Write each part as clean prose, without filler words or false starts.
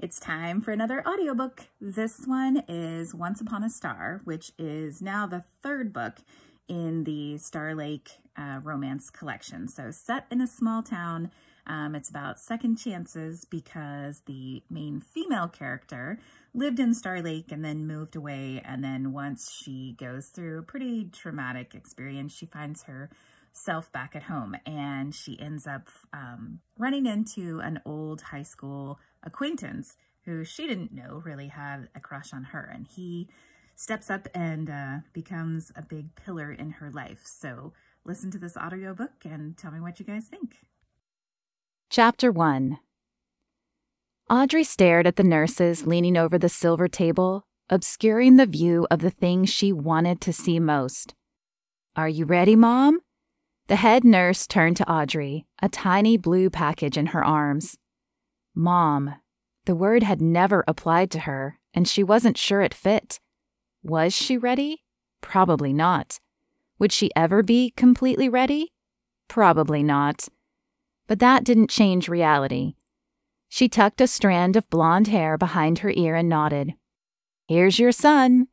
It's time for another audiobook. This one is Once Upon a Star, which is now the third book in the Star Lake romance collection. So set in a small town, it's about second chances because the main female character lived in Star Lake and then moved away. And then once she goes through a pretty traumatic experience, she finds herself back at home, and she ends up running into an old high school acquaintance who she didn't know really had a crush on her, and he steps up and becomes a big pillar in her life. So listen to this audiobook and tell me what you guys think. Chapter 1. Audrey stared at the nurses leaning over the silver table, obscuring the view of the thing she wanted to see most. "Are you ready, Mom?" The head nurse turned to Audrey, a tiny blue package in her arms. Mom. The word had never applied to her, and she wasn't sure it fit. Was she ready? Probably not. Would she ever be completely ready? Probably not. But that didn't change reality. She tucked a strand of blonde hair behind her ear and nodded. "Here's your son."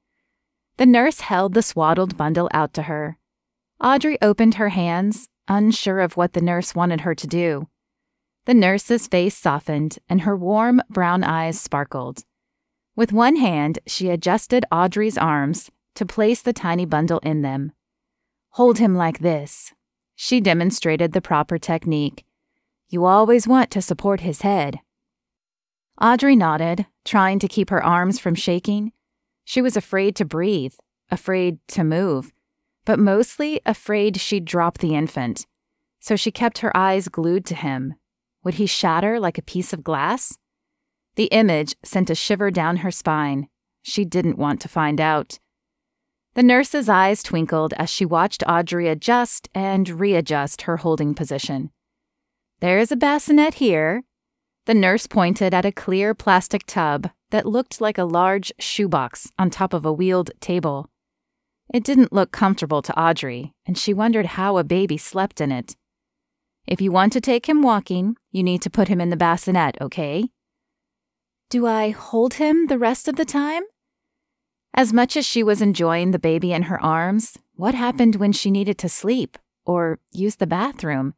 The nurse held the swaddled bundle out to her. Audrey opened her hands, unsure of what the nurse wanted her to do. The nurse's face softened, and her warm brown eyes sparkled. With one hand, she adjusted Audrey's arms to place the tiny bundle in them. "Hold him like this." She demonstrated the proper technique. "You always want to support his head." Audrey nodded, trying to keep her arms from shaking. She was afraid to breathe, afraid to move, but mostly afraid she'd drop the infant. So she kept her eyes glued to him. Would he shatter like a piece of glass? The image sent a shiver down her spine. She didn't want to find out. The nurse's eyes twinkled as she watched Audrey adjust and readjust her holding position. "There's a bassinet here." The nurse pointed at a clear plastic tub that looked like a large shoebox on top of a wheeled table. It didn't look comfortable to Audrey, and she wondered how a baby slept in it. "If you want to take him walking, you need to put him in the bassinet, okay?" "Do I hold him the rest of the time?" As much as she was enjoying the baby in her arms, what happened when she needed to sleep or use the bathroom?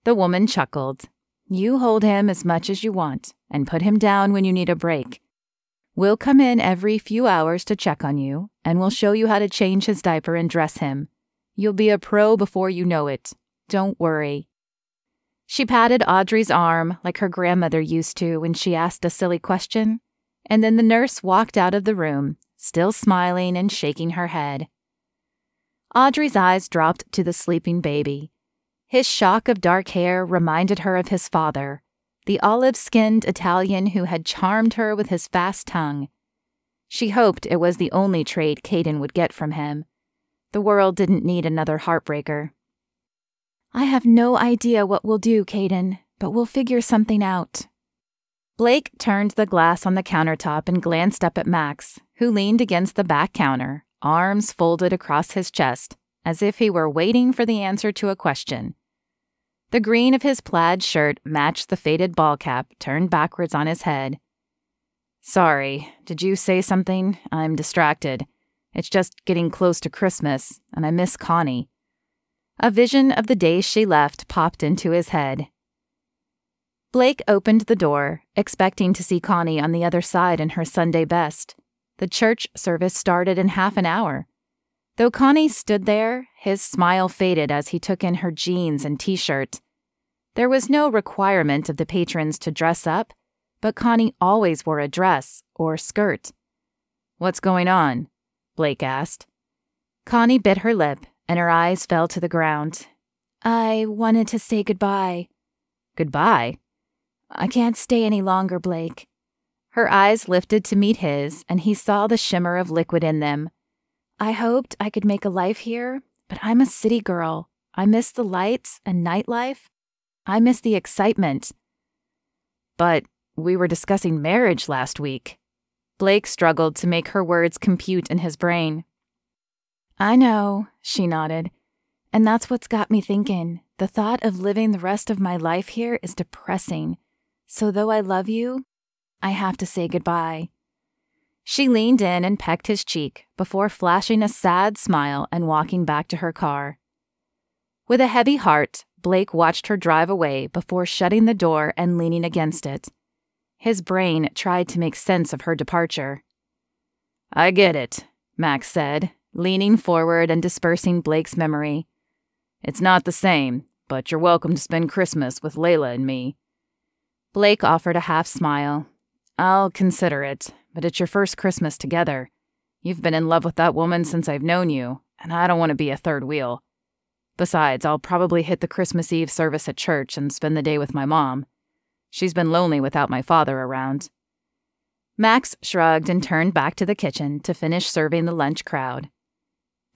The woman chuckled. "You hold him as much as you want and put him down when you need a break. We'll come in every few hours to check on you, and we'll show you how to change his diaper and dress him. You'll be a pro before you know it. Don't worry." She patted Audrey's arm like her grandmother used to when she asked a silly question, and then the nurse walked out of the room, still smiling and shaking her head. Audrey's eyes dropped to the sleeping baby. His shock of dark hair reminded her of his father, the olive-skinned Italian who had charmed her with his fast tongue. She hoped it was the only trait Caden would get from him. The world didn't need another heartbreaker. "I have no idea what we'll do, Caden, but we'll figure something out." Blake turned the glass on the countertop and glanced up at Max, who leaned against the back counter, arms folded across his chest, as if he were waiting for the answer to a question. The green of his plaid shirt matched the faded ball cap turned backwards on his head. "Sorry, did you say something? I'm distracted. It's just getting close to Christmas, and I miss Connie." A vision of the day she left popped into his head. Blake opened the door, expecting to see Connie on the other side in her Sunday best. The church service started in half an hour. Though Connie stood there, his smile faded as he took in her jeans and t-shirt. There was no requirement of the patrons to dress up, but Connie always wore a dress or skirt. "What's going on?" Blake asked. Connie bit her lip, and her eyes fell to the ground. "I wanted to say goodbye." "Goodbye?" "I can't stay any longer, Blake." Her eyes lifted to meet his, and he saw the shimmer of liquid in them. "I hoped I could make a life here, but I'm a city girl. I miss the lights and nightlife. I miss the excitement." "But we were discussing marriage last week." Blake struggled to make her words compute in his brain. "I know," she nodded. "And that's what's got me thinking. The thought of living the rest of my life here is depressing. So though I love you, I have to say goodbye." She leaned in and pecked his cheek before flashing a sad smile and walking back to her car. With a heavy heart, Blake watched her drive away before shutting the door and leaning against it. His brain tried to make sense of her departure. "I get it," Max said, leaning forward and dispersing Blake's memory. "It's not the same, but you're welcome to spend Christmas with Layla and me." Blake offered a half smile. "I'll consider it, but it's your first Christmas together. You've been in love with that woman since I've known you, and I don't want to be a third wheel. Besides, I'll probably hit the Christmas Eve service at church and spend the day with my mom. She's been lonely without my father around." Max shrugged and turned back to the kitchen to finish serving the lunch crowd.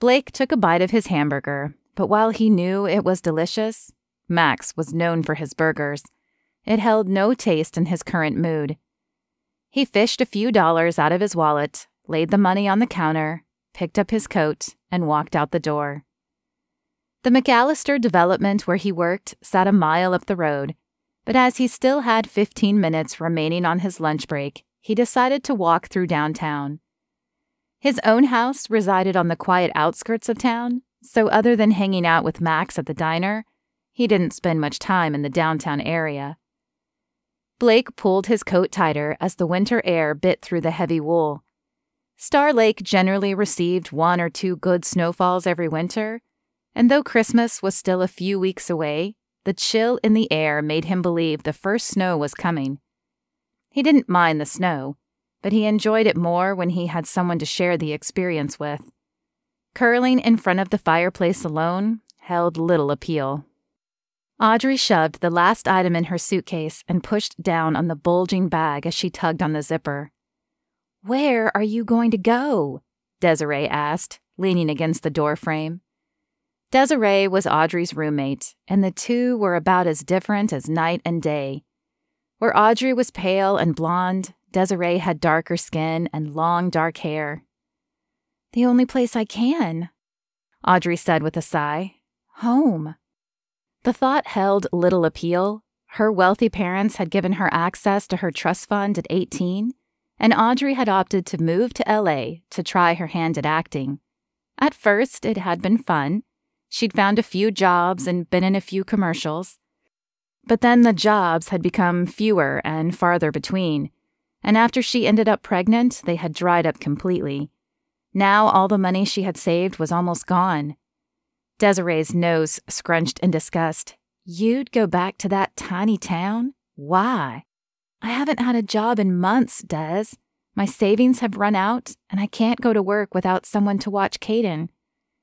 Blake took a bite of his hamburger, but while he knew it was delicious, Max was known for his burgers. It held no taste in his current mood. He fished a few dollars out of his wallet, laid the money on the counter, picked up his coat, and walked out the door. The McAllister development where he worked sat a mile up the road, but as he still had 15 minutes remaining on his lunch break, he decided to walk through downtown. His own house resided on the quiet outskirts of town, so other than hanging out with Max at the diner, he didn't spend much time in the downtown area. Blake pulled his coat tighter as the winter air bit through the heavy wool. Star Lake generally received 1 or 2 good snowfalls every winter, and though Christmas was still a few weeks away, the chill in the air made him believe the first snow was coming. He didn't mind the snow, but he enjoyed it more when he had someone to share the experience with. Curling in front of the fireplace alone held little appeal. Audrey shoved the last item in her suitcase and pushed down on the bulging bag as she tugged on the zipper. "Where are you going to go?" Desiree asked, leaning against the doorframe. Desiree was Audrey's roommate, and the two were about as different as night and day. Where Audrey was pale and blonde, Desiree had darker skin and long dark hair. "The only place I can," Audrey said with a sigh. "Home." The thought held little appeal. Her wealthy parents had given her access to her trust fund at 18, and Audrey had opted to move to LA to try her hand at acting. At first, it had been fun. She'd found a few jobs and been in a few commercials. But then the jobs had become fewer and farther between, and after she ended up pregnant, they had dried up completely. Now all the money she had saved was almost gone. Desiree's nose scrunched in disgust. "You'd go back to that tiny town? Why?" "I haven't had a job in months, Des. My savings have run out, and I can't go to work without someone to watch Caden.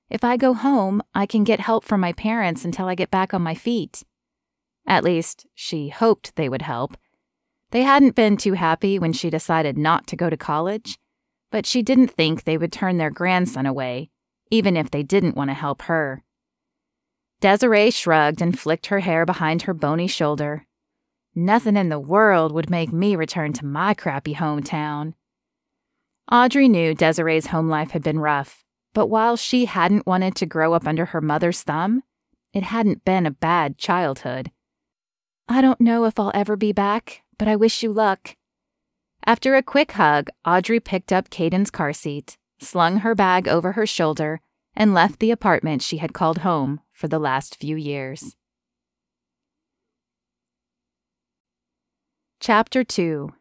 If I go home, I can get help from my parents until I get back on my feet." At least, she hoped they would help. They hadn't been too happy when she decided not to go to college, but she didn't think they would turn their grandson away, even if they didn't want to help her. Desiree shrugged and flicked her hair behind her bony shoulder. "Nothing in the world would make me return to my crappy hometown." Audrey knew Desiree's home life had been rough, but while she hadn't wanted to grow up under her mother's thumb, it hadn't been a bad childhood. "I don't know if I'll ever be back, but I wish you luck." After a quick hug, Audrey picked up Caden's car seat, slung her bag over her shoulder, and left the apartment she had called home for the last few years. Chapter 2.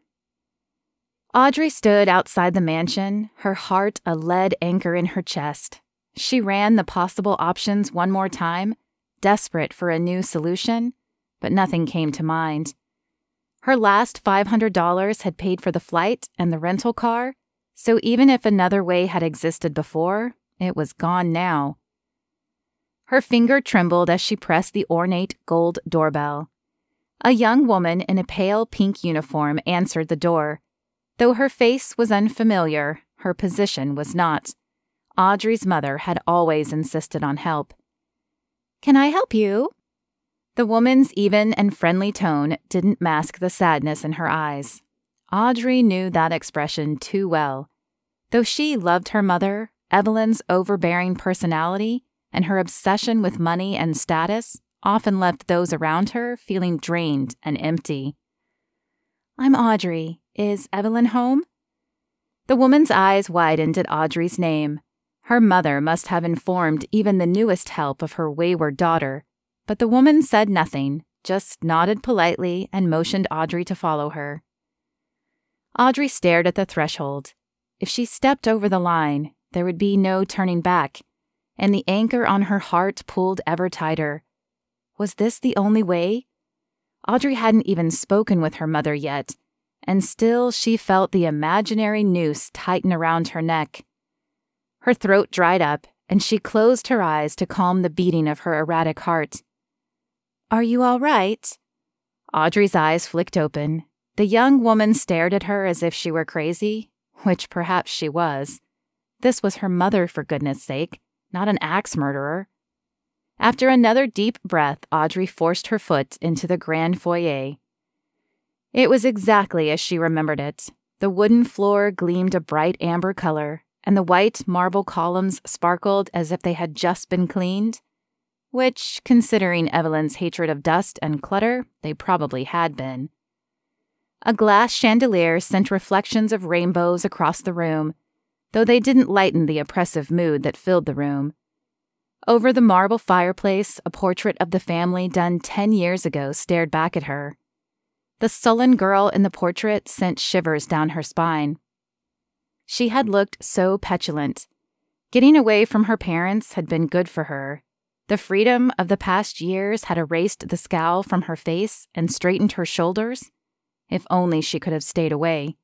Audrey stood outside the mansion, her heart a lead anchor in her chest. She ran the possible options one more time, desperate for a new solution, but nothing came to mind. Her last $500 had paid for the flight and the rental car, so even if another way had existed before, it was gone now. Her finger trembled as she pressed the ornate gold doorbell. A young woman in a pale pink uniform answered the door. Though her face was unfamiliar, her position was not. Audrey's mother had always insisted on help. "Can I help you?" The woman's even and friendly tone didn't mask the sadness in her eyes. Audrey knew that expression too well. Though she loved her mother, Evelyn's overbearing personality and her obsession with money and status often left those around her feeling drained and empty. "I'm Audrey. Is Evelyn home?" The woman's eyes widened at Audrey's name. Her mother must have informed even the newest help of her wayward daughter, but the woman said nothing, just nodded politely and motioned Audrey to follow her. Audrey stared at the threshold. If she stepped over the line, there would be no turning back, and the anchor on her heart pulled ever tighter. Was this the only way? Audrey hadn't even spoken with her mother yet, and still she felt the imaginary noose tighten around her neck. Her throat dried up, and she closed her eyes to calm the beating of her erratic heart. "Are you all right?" Audrey's eyes flicked open. The young woman stared at her as if she were crazy, which perhaps she was. This was her mother, for goodness sake, not an axe murderer. After another deep breath, Audrey forced her foot into the grand foyer. It was exactly as she remembered it. The wooden floor gleamed a bright amber color, and the white marble columns sparkled as if they had just been cleaned, which, considering Evelyn's hatred of dust and clutter, they probably had been. A glass chandelier sent reflections of rainbows across the room, though they didn't lighten the oppressive mood that filled the room. Over the marble fireplace, a portrait of the family done 10 years ago stared back at her. The sullen girl in the portrait sent shivers down her spine. She had looked so petulant. Getting away from her parents had been good for her. The freedom of the past years had erased the scowl from her face and straightened her shoulders. If only she could have stayed away.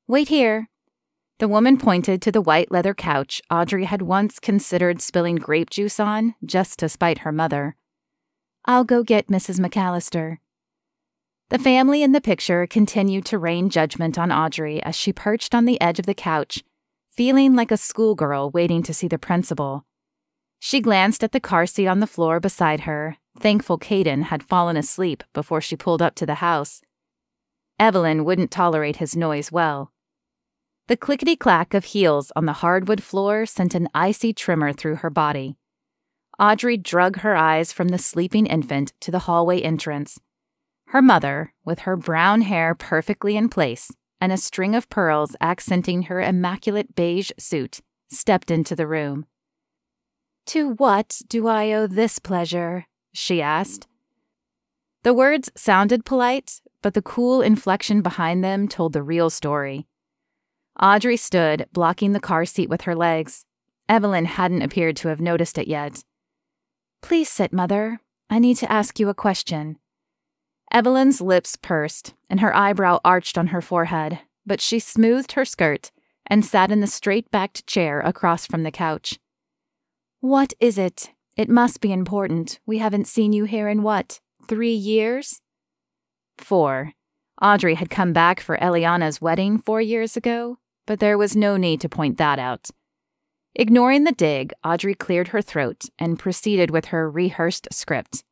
"Wait here." The woman pointed to the white leather couch Audrey had once considered spilling grape juice on just to spite her mother. "I'll go get Mrs. McAllister." The family in the picture continued to rain judgment on Audrey as she perched on the edge of the couch, feeling like a schoolgirl waiting to see the principal. She glanced at the car seat on the floor beside her, thankful Caden had fallen asleep before she pulled up to the house. Evelyn wouldn't tolerate his noise well. The clickety-clack of heels on the hardwood floor sent an icy tremor through her body. Audrey drug her eyes from the sleeping infant to the hallway entrance. Her mother, with her brown hair perfectly in place and a string of pearls accenting her immaculate beige suit, stepped into the room. "To what do I owe this pleasure?" she asked. The words sounded polite, but the cool inflection behind them told the real story. Audrey stood, blocking the car seat with her legs. Evelyn hadn't appeared to have noticed it yet. "Please sit, Mother. I need to ask you a question." Evelyn's lips pursed, and her eyebrow arched on her forehead, but she smoothed her skirt and sat in the straight-backed chair across from the couch. "What is it? It must be important. We haven't seen you here in what, 3 years?" 4. Audrey had come back for Eliana's wedding 4 years ago, but there was no need to point that out. Ignoring the dig, Audrey cleared her throat and proceeded with her rehearsed script.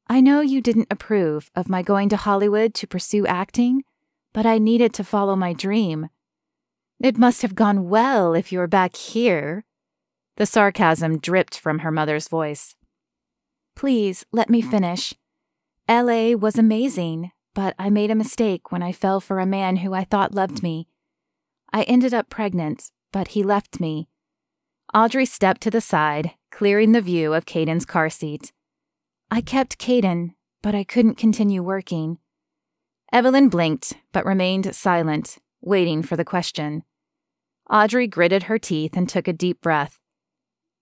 "I know you didn't approve of my going to Hollywood to pursue acting, but I needed to follow my dream. It must have gone well if you're back here." The sarcasm dripped from her mother's voice. "Please, let me finish. LA was amazing, but I made a mistake when I fell for a man who I thought loved me. I ended up pregnant, but he left me." Audrey stepped to the side, clearing the view of Caden's car seat. "I kept Caden, but I couldn't continue working." Evelyn blinked, but remained silent, waiting for the question. Audrey gritted her teeth and took a deep breath.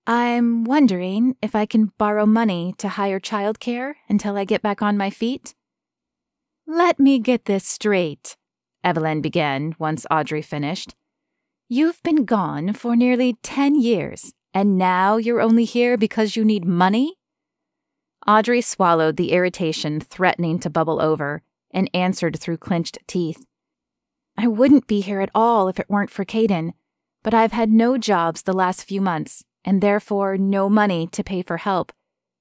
"I'm wondering if I can borrow money to hire childcare until I get back on my feet?" "Let me get this straight," Evelyn began once Audrey finished. "You've been gone for nearly 10 years, and now you're only here because you need money?" Audrey swallowed the irritation threatening to bubble over and answered through clenched teeth. "I wouldn't be here at all if it weren't for Caden, but I've had no jobs the last few months, and therefore no money to pay for help.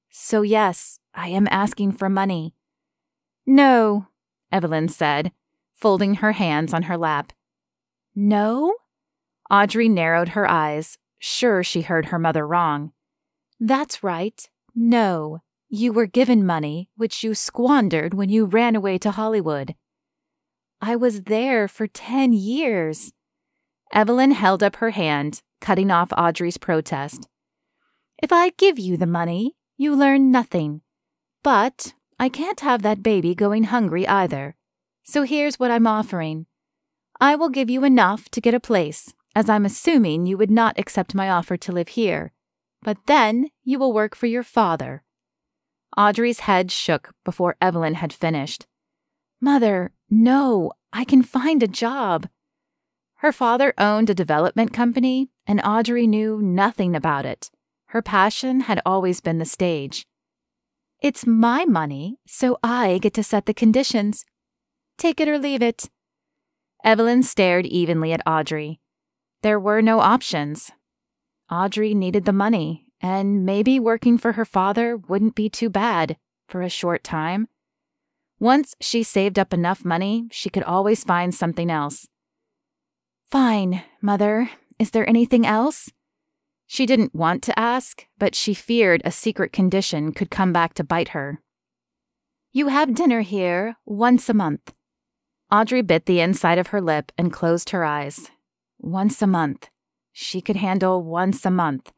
So yes, I am asking for money." "No," Evelyn said, folding her hands on her lap. "No?" Audrey narrowed her eyes, sure she heard her mother wrong. "That's right. No. You were given money, which you squandered when you ran away to Hollywood." I was there for 10 years. Evelyn held up her hand, cutting off Audrey's protest. If I give you the money, you learn nothing. But I can't have that baby going hungry either. So here's what I'm offering. I will give you enough to get a place, as I'm assuming you would not accept my offer to live here. But then you will work for your father. Audrey's head shook before Evelyn had finished. Mother, no, I can find a job. Her father owned a development company, and Audrey knew nothing about it. Her passion had always been the stage. It's my money, so I get to set the conditions. Take it or leave it. Evelyn stared evenly at Audrey. There were no options. Audrey needed the money, and maybe working for her father wouldn't be too bad for a short time. Once she saved up enough money, she could always find something else. Fine, Mother. Is there anything else? She didn't want to ask, but she feared a secret condition could come back to bite her. You have dinner here once a month. Audrey bit the inside of her lip and closed her eyes. Once a month. She could handle once a month.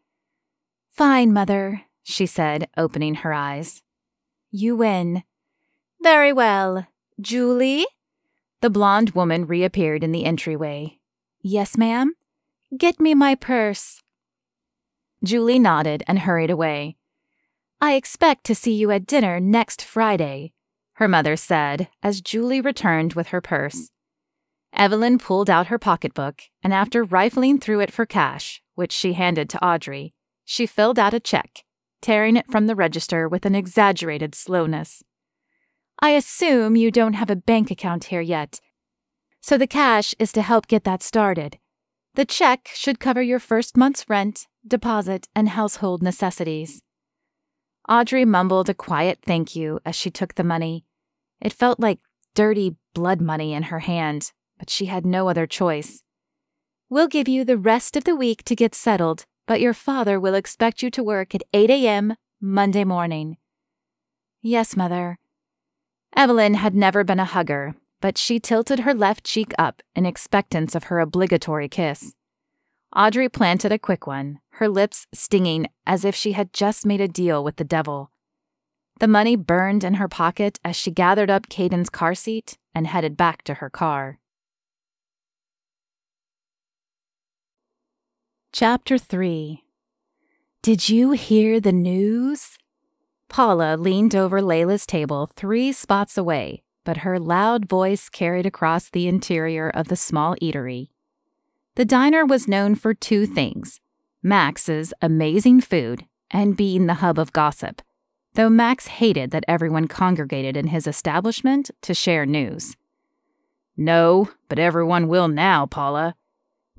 Fine, Mother, she said, opening her eyes. You win. Very well. Julie? The blonde woman reappeared in the entryway. Yes, ma'am? Get me my purse. Julie nodded and hurried away. I expect to see you at dinner next Friday, her mother said as Julie returned with her purse. Evelyn pulled out her pocketbook, and after rifling through it for cash, which she handed to Audrey, she filled out a check, tearing it from the register with an exaggerated slowness. I assume you don't have a bank account here yet, so the cash is to help get that started. The check should cover your first month's rent, deposit, and household necessities. Audrey mumbled a quiet thank you as she took the money. It felt like dirty blood money in her hand, but she had no other choice. We'll give you the rest of the week to get settled, but your father will expect you to work at 8 a.m. Monday morning. Yes, Mother. Evelyn had never been a hugger, but she tilted her left cheek up in expectance of her obligatory kiss. Audrey planted a quick one, her lips stinging as if she had just made a deal with the devil. The money burned in her pocket as she gathered up Caden's car seat and headed back to her car. Chapter 3. Did you hear the news? Paula leaned over Layla's table 3 spots away, but her loud voice carried across the interior of the small eatery. The diner was known for 2 things, Max's amazing food and being the hub of gossip, though Max hated that everyone congregated in his establishment to share news. No, but everyone will now, Paula,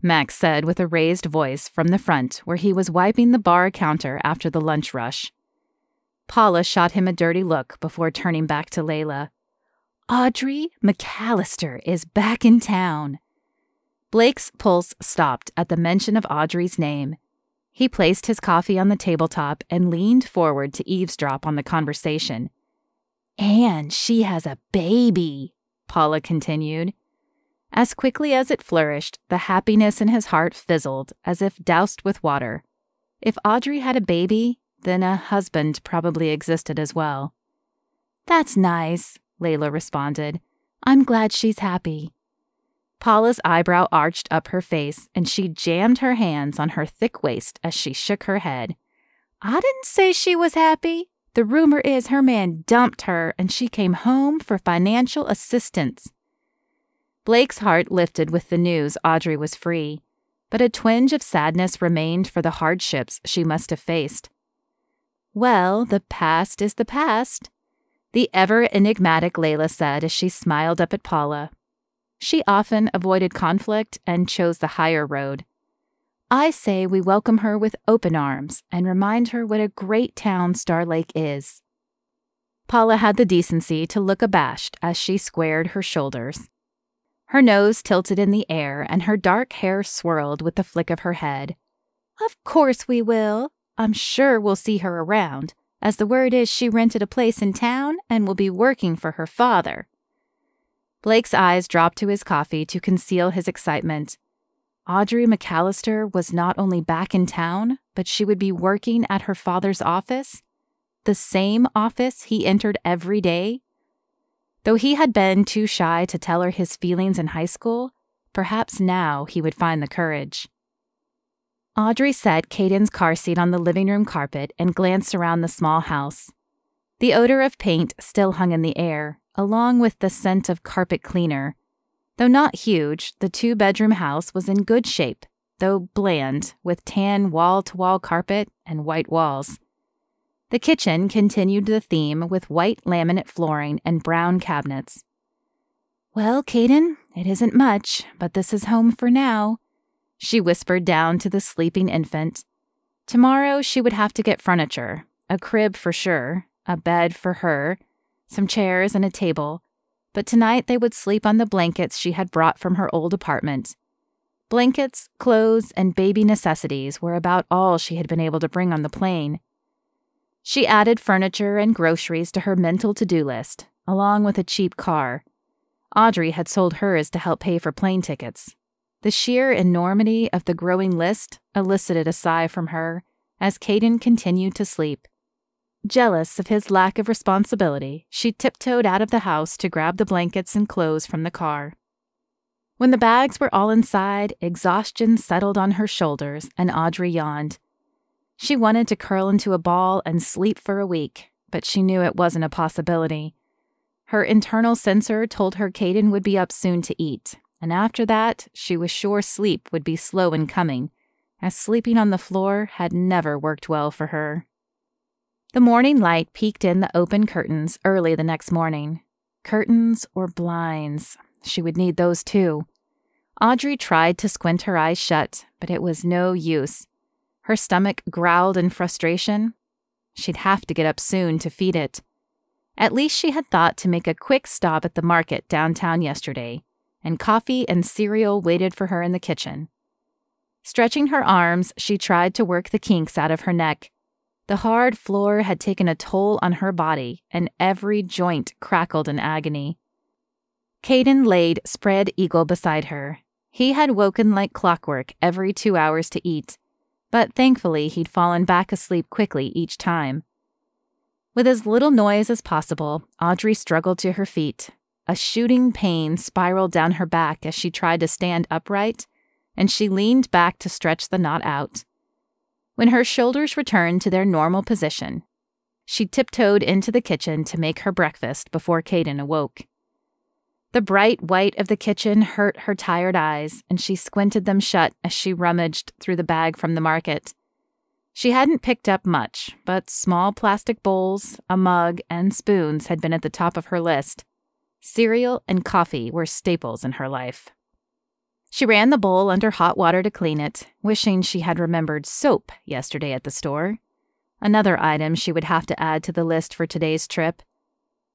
Max said with a raised voice from the front where he was wiping the bar counter after the lunch rush. Paula shot him a dirty look before turning back to Layla. Audrey McAllister is back in town. Blake's pulse stopped at the mention of Audrey's name. He placed his coffee on the tabletop and leaned forward to eavesdrop on the conversation. And she has a baby, Paula continued. As quickly as it flourished, the happiness in his heart fizzled as if doused with water. If Audrey had a baby, then a husband probably existed as well. That's nice, Layla responded. I'm glad she's happy. Paula's eyebrow arched up her face, and she jammed her hands on her thick waist as she shook her head. I didn't say she was happy. The rumor is her man dumped her, and she came home for financial assistance. Blake's heart lifted with the news Audrey was free, but a twinge of sadness remained for the hardships she must have faced. Well, the past is the past, the ever-enigmatic Layla said as she smiled up at Paula. She often avoided conflict and chose the higher road. I say we welcome her with open arms and remind her what a great town Star Lake is. Paula had the decency to look abashed as she squared her shoulders. Her nose tilted in the air and her dark hair swirled with the flick of her head. Of course we will. I'm sure we'll see her around, as the word is she rented a place in town and will be working for her father. Blake's eyes dropped to his coffee to conceal his excitement. Audrey McAllister was not only back in town, but she would be working at her father's office, the same office he entered every day. Though he had been too shy to tell her his feelings in high school, perhaps now he would find the courage. Audrey set Caden's car seat on the living room carpet and glanced around the small house. The odor of paint still hung in the air, along with the scent of carpet cleaner. Though not huge, the two-bedroom house was in good shape, though bland, with tan wall-to-wall carpet and white walls. The kitchen continued the theme with white laminate flooring and brown cabinets. "Well, Caden, it isn't much, but this is home for now," she whispered down to the sleeping infant. Tomorrow she would have to get furniture, a crib for sure, a bed for her, some chairs and a table, but tonight they would sleep on the blankets she had brought from her old apartment. Blankets, clothes, and baby necessities were about all she had been able to bring on the plane. She added furniture and groceries to her mental to-do list, along with a cheap car. Audrey had sold hers to help pay for plane tickets. The sheer enormity of the growing list elicited a sigh from her as Caden continued to sleep. Jealous of his lack of responsibility, she tiptoed out of the house to grab the blankets and clothes from the car. When the bags were all inside, exhaustion settled on her shoulders and Audrey yawned. She wanted to curl into a ball and sleep for a week, but she knew it wasn't a possibility. Her internal censor told her Caden would be up soon to eat, and after that, she was sure sleep would be slow in coming, as sleeping on the floor had never worked well for her. The morning light peeked in the open curtains early the next morning. Curtains or blinds. She would need those too. Audrey tried to squint her eyes shut, but it was no use. Her stomach growled in frustration. She'd have to get up soon to feed it. At least she had thought to make a quick stop at the market downtown yesterday, and coffee and cereal waited for her in the kitchen. Stretching her arms, she tried to work the kinks out of her neck. The hard floor had taken a toll on her body, and every joint crackled in agony. Caden laid spread eagle beside her. He had woken like clockwork every 2 hours to eat, but thankfully he'd fallen back asleep quickly each time. With as little noise as possible, Audrey struggled to her feet. A shooting pain spiraled down her back as she tried to stand upright, and she leaned back to stretch the knot out. When her shoulders returned to their normal position, she tiptoed into the kitchen to make her breakfast before Caden awoke. The bright white of the kitchen hurt her tired eyes, and she squinted them shut as she rummaged through the bag from the market. She hadn't picked up much, but small plastic bowls, a mug, and spoons had been at the top of her list. Cereal and coffee were staples in her life. She ran the bowl under hot water to clean it, wishing she had remembered soap yesterday at the store. Another item she would have to add to the list for today's trip.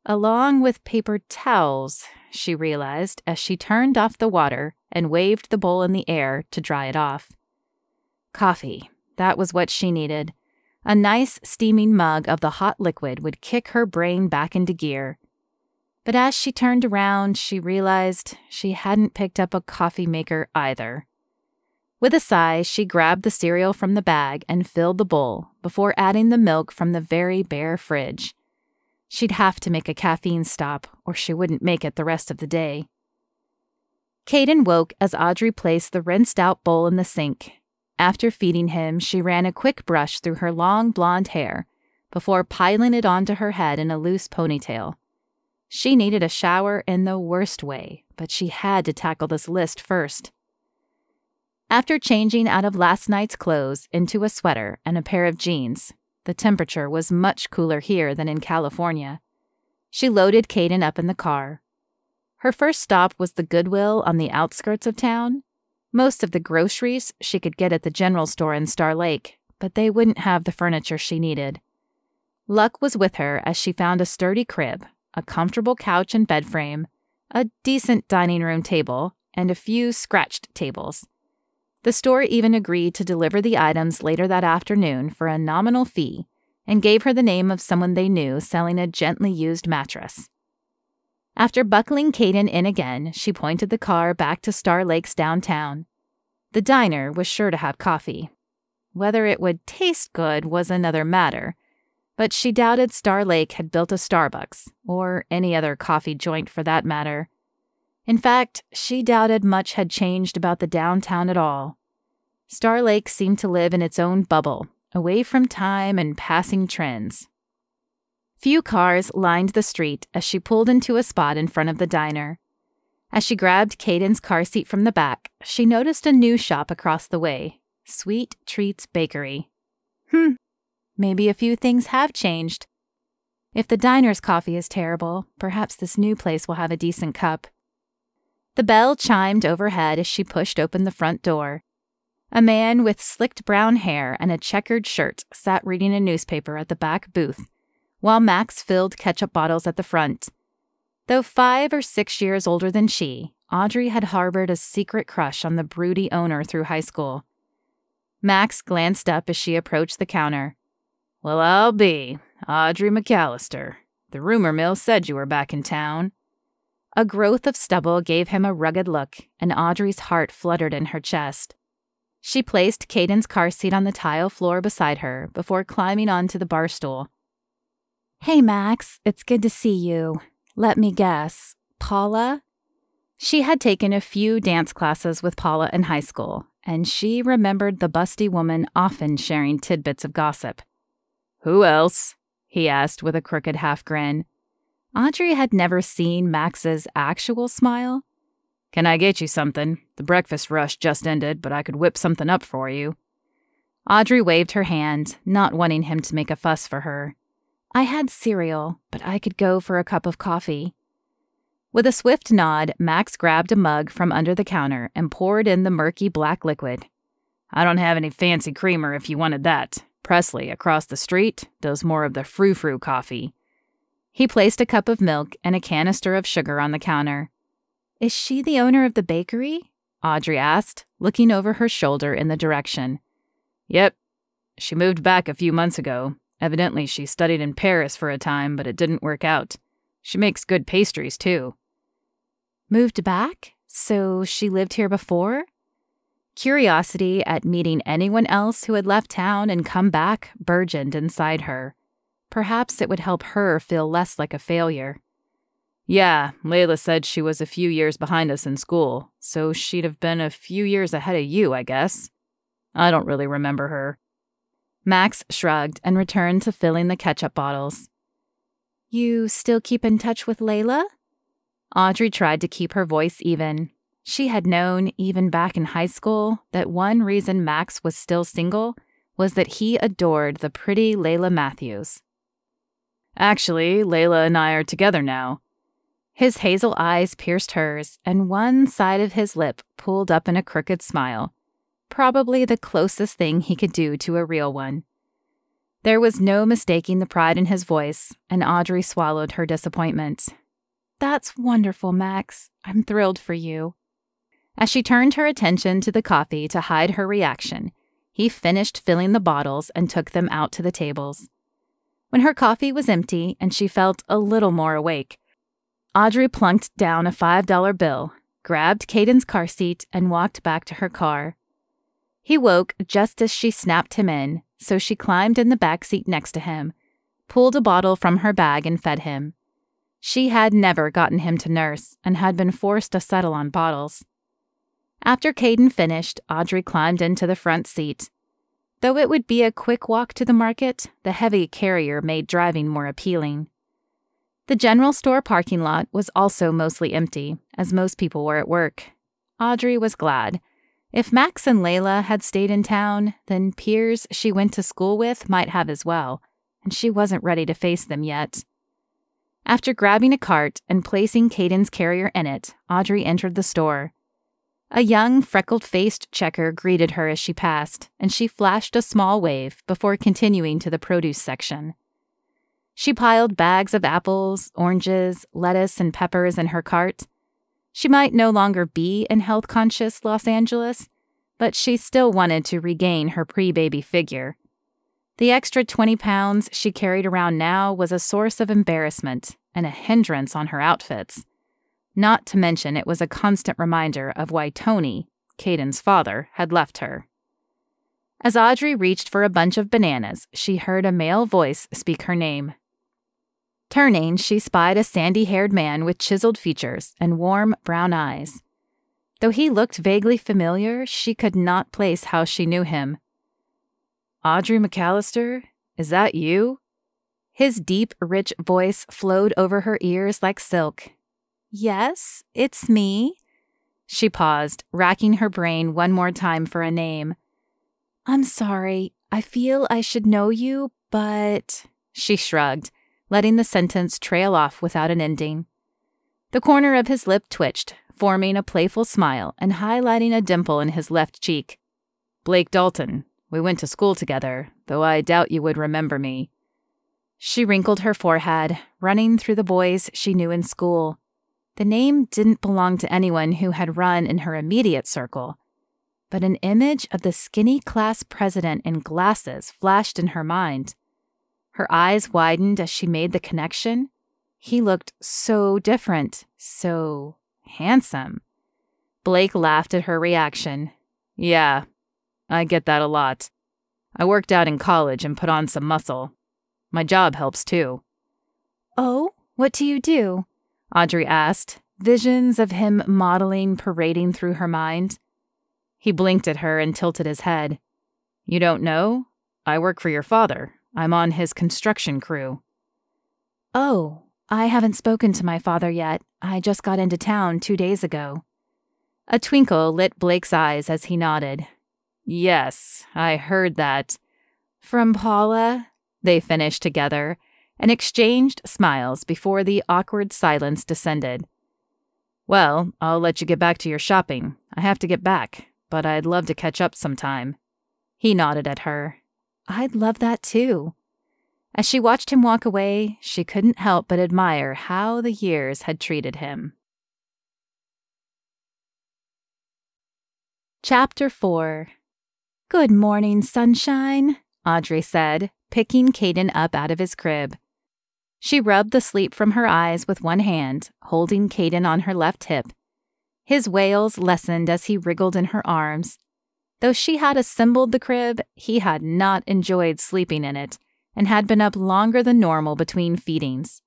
Along with paper towels, she realized as she turned off the water and waved the bowl in the air to dry it off. Coffee, that was what she needed. A nice steaming mug of the hot liquid would kick her brain back into gear. But as she turned around, she realized she hadn't picked up a coffee maker either. With a sigh, she grabbed the cereal from the bag and filled the bowl before adding the milk from the very bare fridge. She'd have to make a caffeine stop, or she wouldn't make it the rest of the day. Caden woke as Audrey placed the rinsed-out bowl in the sink. After feeding him, she ran a quick brush through her long blonde hair before piling it onto her head in a loose ponytail. She needed a shower in the worst way, but she had to tackle this list first. After changing out of last night's clothes into a sweater and a pair of jeans, the temperature was much cooler here than in California. She loaded Caden up in the car. Her first stop was the Goodwill on the outskirts of town. Most of the groceries she could get at the general store in Star Lake, but they wouldn't have the furniture she needed. Luck was with her as she found a sturdy crib, a comfortable couch and bed frame, a decent dining room table, and a few scratched tables. The store even agreed to deliver the items later that afternoon for a nominal fee and gave her the name of someone they knew selling a gently used mattress. After buckling Caden in again, she pointed the car back to Star Lake's downtown. The diner was sure to have coffee. Whether it would taste good was another matter, but she doubted Star Lake had built a Starbucks, or any other coffee joint for that matter. In fact, she doubted much had changed about the downtown at all. Star Lake seemed to live in its own bubble, away from time and passing trends. Few cars lined the street as she pulled into a spot in front of the diner. As she grabbed Caden's car seat from the back, she noticed a new shop across the way, Sweet Treats Bakery. Maybe a few things have changed. If the diner's coffee is terrible, perhaps this new place will have a decent cup. The bell chimed overhead as she pushed open the front door. A man with slicked brown hair and a checkered shirt sat reading a newspaper at the back booth, while Max filled ketchup bottles at the front. Though 5 or 6 years older than she, Audrey had harbored a secret crush on the broody owner through high school. Max glanced up as she approached the counter. "Well, I'll be. Audrey McAllister. The rumor mill said you were back in town." A growth of stubble gave him a rugged look, and Audrey's heart fluttered in her chest. She placed Caden's car seat on the tile floor beside her before climbing onto the bar stool. "Hey, Max, it's good to see you. Let me guess. Paula?" She had taken a few dance classes with Paula in high school, and she remembered the busty woman often sharing tidbits of gossip. "Who else?" he asked with a crooked half-grin. Audrey had never seen Max's actual smile. "Can I get you something? The breakfast rush just ended, but I could whip something up for you." Audrey waved her hand, not wanting him to make a fuss for her. "I had cereal, but I could go for a cup of coffee." With a swift nod, Max grabbed a mug from under the counter and poured in the murky black liquid. "I don't have any fancy creamer if you wanted that. Presley, across the street, does more of the frou-frou coffee." He placed a cup of milk and a canister of sugar on the counter. "Is she the owner of the bakery?" Audrey asked, looking over her shoulder in the direction. "Yep. She moved back a few months ago. Evidently she studied in Paris for a time, but it didn't work out. She makes good pastries, too." "Moved back? So she lived here before?" Curiosity at meeting anyone else who had left town and come back burgeoned inside her. Perhaps it would help her feel less like a failure. "Yeah, Layla said she was a few years behind us in school, so she'd have been a few years ahead of you, I guess. I don't really remember her." Max shrugged and returned to filling the ketchup bottles. "You still keep in touch with Layla?" Audrey tried to keep her voice even. She had known, even back in high school, that one reason Max was still single was that he adored the pretty Layla Matthews. "Actually, Layla and I are together now." His hazel eyes pierced hers, and one side of his lip pulled up in a crooked smile, probably the closest thing he could do to a real one. There was no mistaking the pride in his voice, and Audrey swallowed her disappointment. "That's wonderful, Max. I'm thrilled for you." As she turned her attention to the coffee to hide her reaction, he finished filling the bottles and took them out to the tables. When her coffee was empty and she felt a little more awake, Audrey plunked down a $5 bill, grabbed Caden's car seat, and walked back to her car. He woke just as she snapped him in, so she climbed in the back seat next to him, pulled a bottle from her bag and fed him. She had never gotten him to nurse and had been forced to settle on bottles. After Caden finished, Audrey climbed into the front seat. Though it would be a quick walk to the market, the heavy carrier made driving more appealing. The general store parking lot was also mostly empty, as most people were at work. Audrey was glad. If Max and Layla had stayed in town, then peers she went to school with might have as well, and she wasn't ready to face them yet. After grabbing a cart and placing Caden's carrier in it, Audrey entered the store. A young, freckled-faced checker greeted her as she passed, and she flashed a small wave before continuing to the produce section. She piled bags of apples, oranges, lettuce, and peppers in her cart. She might no longer be in health-conscious Los Angeles, but she still wanted to regain her pre-baby figure. The extra 20 pounds she carried around now was a source of embarrassment, and a hindrance on her outfits. Not to mention it was a constant reminder of why Tony, Caden's father, had left her. As Audrey reached for a bunch of bananas, she heard a male voice speak her name. Turning, she spied a sandy-haired man with chiseled features and warm brown eyes. Though he looked vaguely familiar, she could not place how she knew him. "Audrey McAllister? Is that you?" His deep, rich voice flowed over her ears like silk. "Yes, it's me." She paused, racking her brain one more time for a name. "I'm sorry, I feel I should know you, but..." She shrugged, letting the sentence trail off without an ending. The corner of his lip twitched, forming a playful smile and highlighting a dimple in his left cheek. "Blake Dalton. We went to school together, though I doubt you would remember me." She wrinkled her forehead, running through the boys she knew in school. The name didn't belong to anyone who had run in her immediate circle, but an image of the skinny class president in glasses flashed in her mind. Her eyes widened as she made the connection. He looked so different, so handsome. Blake laughed at her reaction. "Yeah, I get that a lot. I worked out in college and put on some muscle. My job helps too." "Oh, what do you do?" Audrey asked, visions of him modeling parading through her mind. He blinked at her and tilted his head. "You don't know? I work for your father. I'm on his construction crew." "Oh, I haven't spoken to my father yet. I just got into town 2 days ago." A twinkle lit Blake's eyes as he nodded. "Yes, I heard that." "From Paula?" They finished together and exchanged smiles before the awkward silence descended. "Well, I'll let you get back to your shopping. I have to get back, but I'd love to catch up sometime." He nodded at her. "I'd love that too." As she watched him walk away, she couldn't help but admire how the years had treated him. Chapter 4. "Good morning, sunshine," Audrey said, picking Caden up out of his crib. She rubbed the sleep from her eyes with one hand, holding Caden on her left hip. His wails lessened as he wriggled in her arms. Though she had assembled the crib, he had not enjoyed sleeping in it and had been up longer than normal between feedings.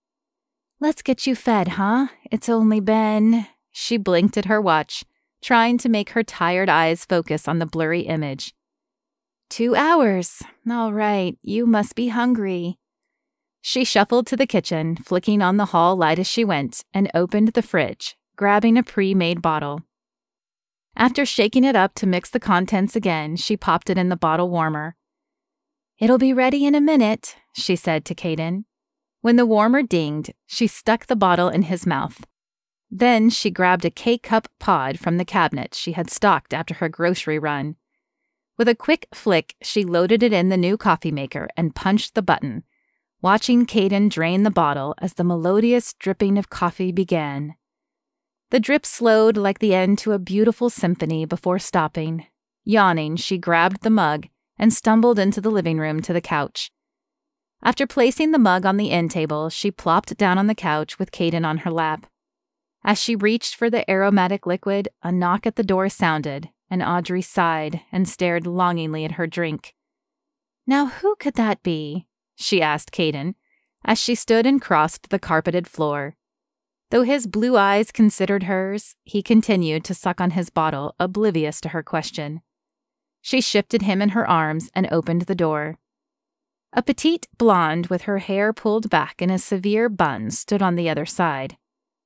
"Let's get you fed, huh? It's only been..." She blinked at her watch, trying to make her tired eyes focus on the blurry image. 2 hours. All right, you must be hungry." She shuffled to the kitchen, flicking on the hall light as she went, and opened the fridge, grabbing a pre-made bottle. After shaking it up to mix the contents again, she popped it in the bottle warmer. "It'll be ready in a minute," she said to Caden. When the warmer dinged, she stuck the bottle in his mouth. Then she grabbed a K-cup pod from the cabinet she had stocked after her grocery run. With a quick flick, she loaded it in the new coffee maker and punched the button, watching Caden drain the bottle as the melodious dripping of coffee began. The drip slowed like the end to a beautiful symphony before stopping. Yawning, she grabbed the mug and stumbled into the living room to the couch. After placing the mug on the end table, she plopped down on the couch with Caden on her lap. As she reached for the aromatic liquid, a knock at the door sounded, and Audrey sighed and stared longingly at her drink. "Now who could that be?" she asked Caden, as she stood and crossed the carpeted floor. Though his blue eyes considered hers, he continued to suck on his bottle, oblivious to her question. She shifted him in her arms and opened the door. A petite blonde with her hair pulled back in a severe bun stood on the other side.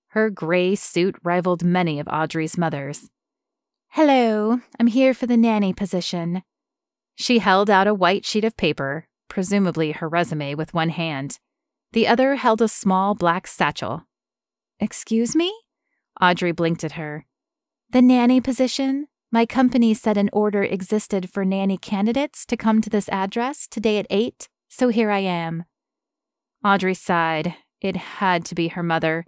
Her gray suit rivaled many of Audrey's mothers. "Hello, I'm here for the nanny position." She held out a white sheet of paper, presumably her resume, with one hand. The other held a small black satchel. "Excuse me?" Audrey blinked at her. "The nanny position? My company said an order existed for nanny candidates to come to this address today at 8, so here I am." Audrey sighed. It had to be her mother.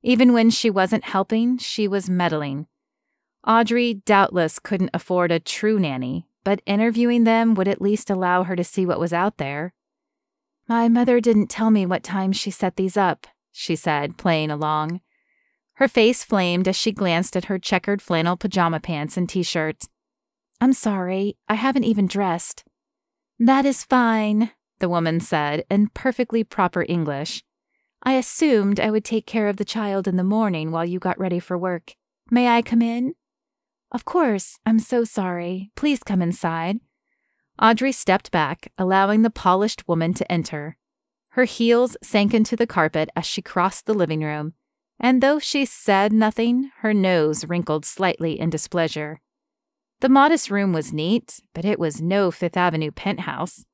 Even when she wasn't helping, she was meddling. Audrey doubtless couldn't afford a true nanny, but interviewing them would at least allow her to see what was out there. "My mother didn't tell me what time she set these up," she said, playing along. Her face flamed as she glanced at her checkered flannel pajama pants and t-shirt. I'm sorry, I haven't even dressed. That is fine, the woman said in perfectly proper English. I assumed I would take care of the child in the morning while you got ready for work. May I come in? Of course, I'm so sorry. Please come inside. Audrey stepped back, allowing the polished woman to enter. Her heels sank into the carpet as she crossed the living room, and though she said nothing, her nose wrinkled slightly in displeasure. The modest room was neat, but it was no Fifth Avenue penthouse.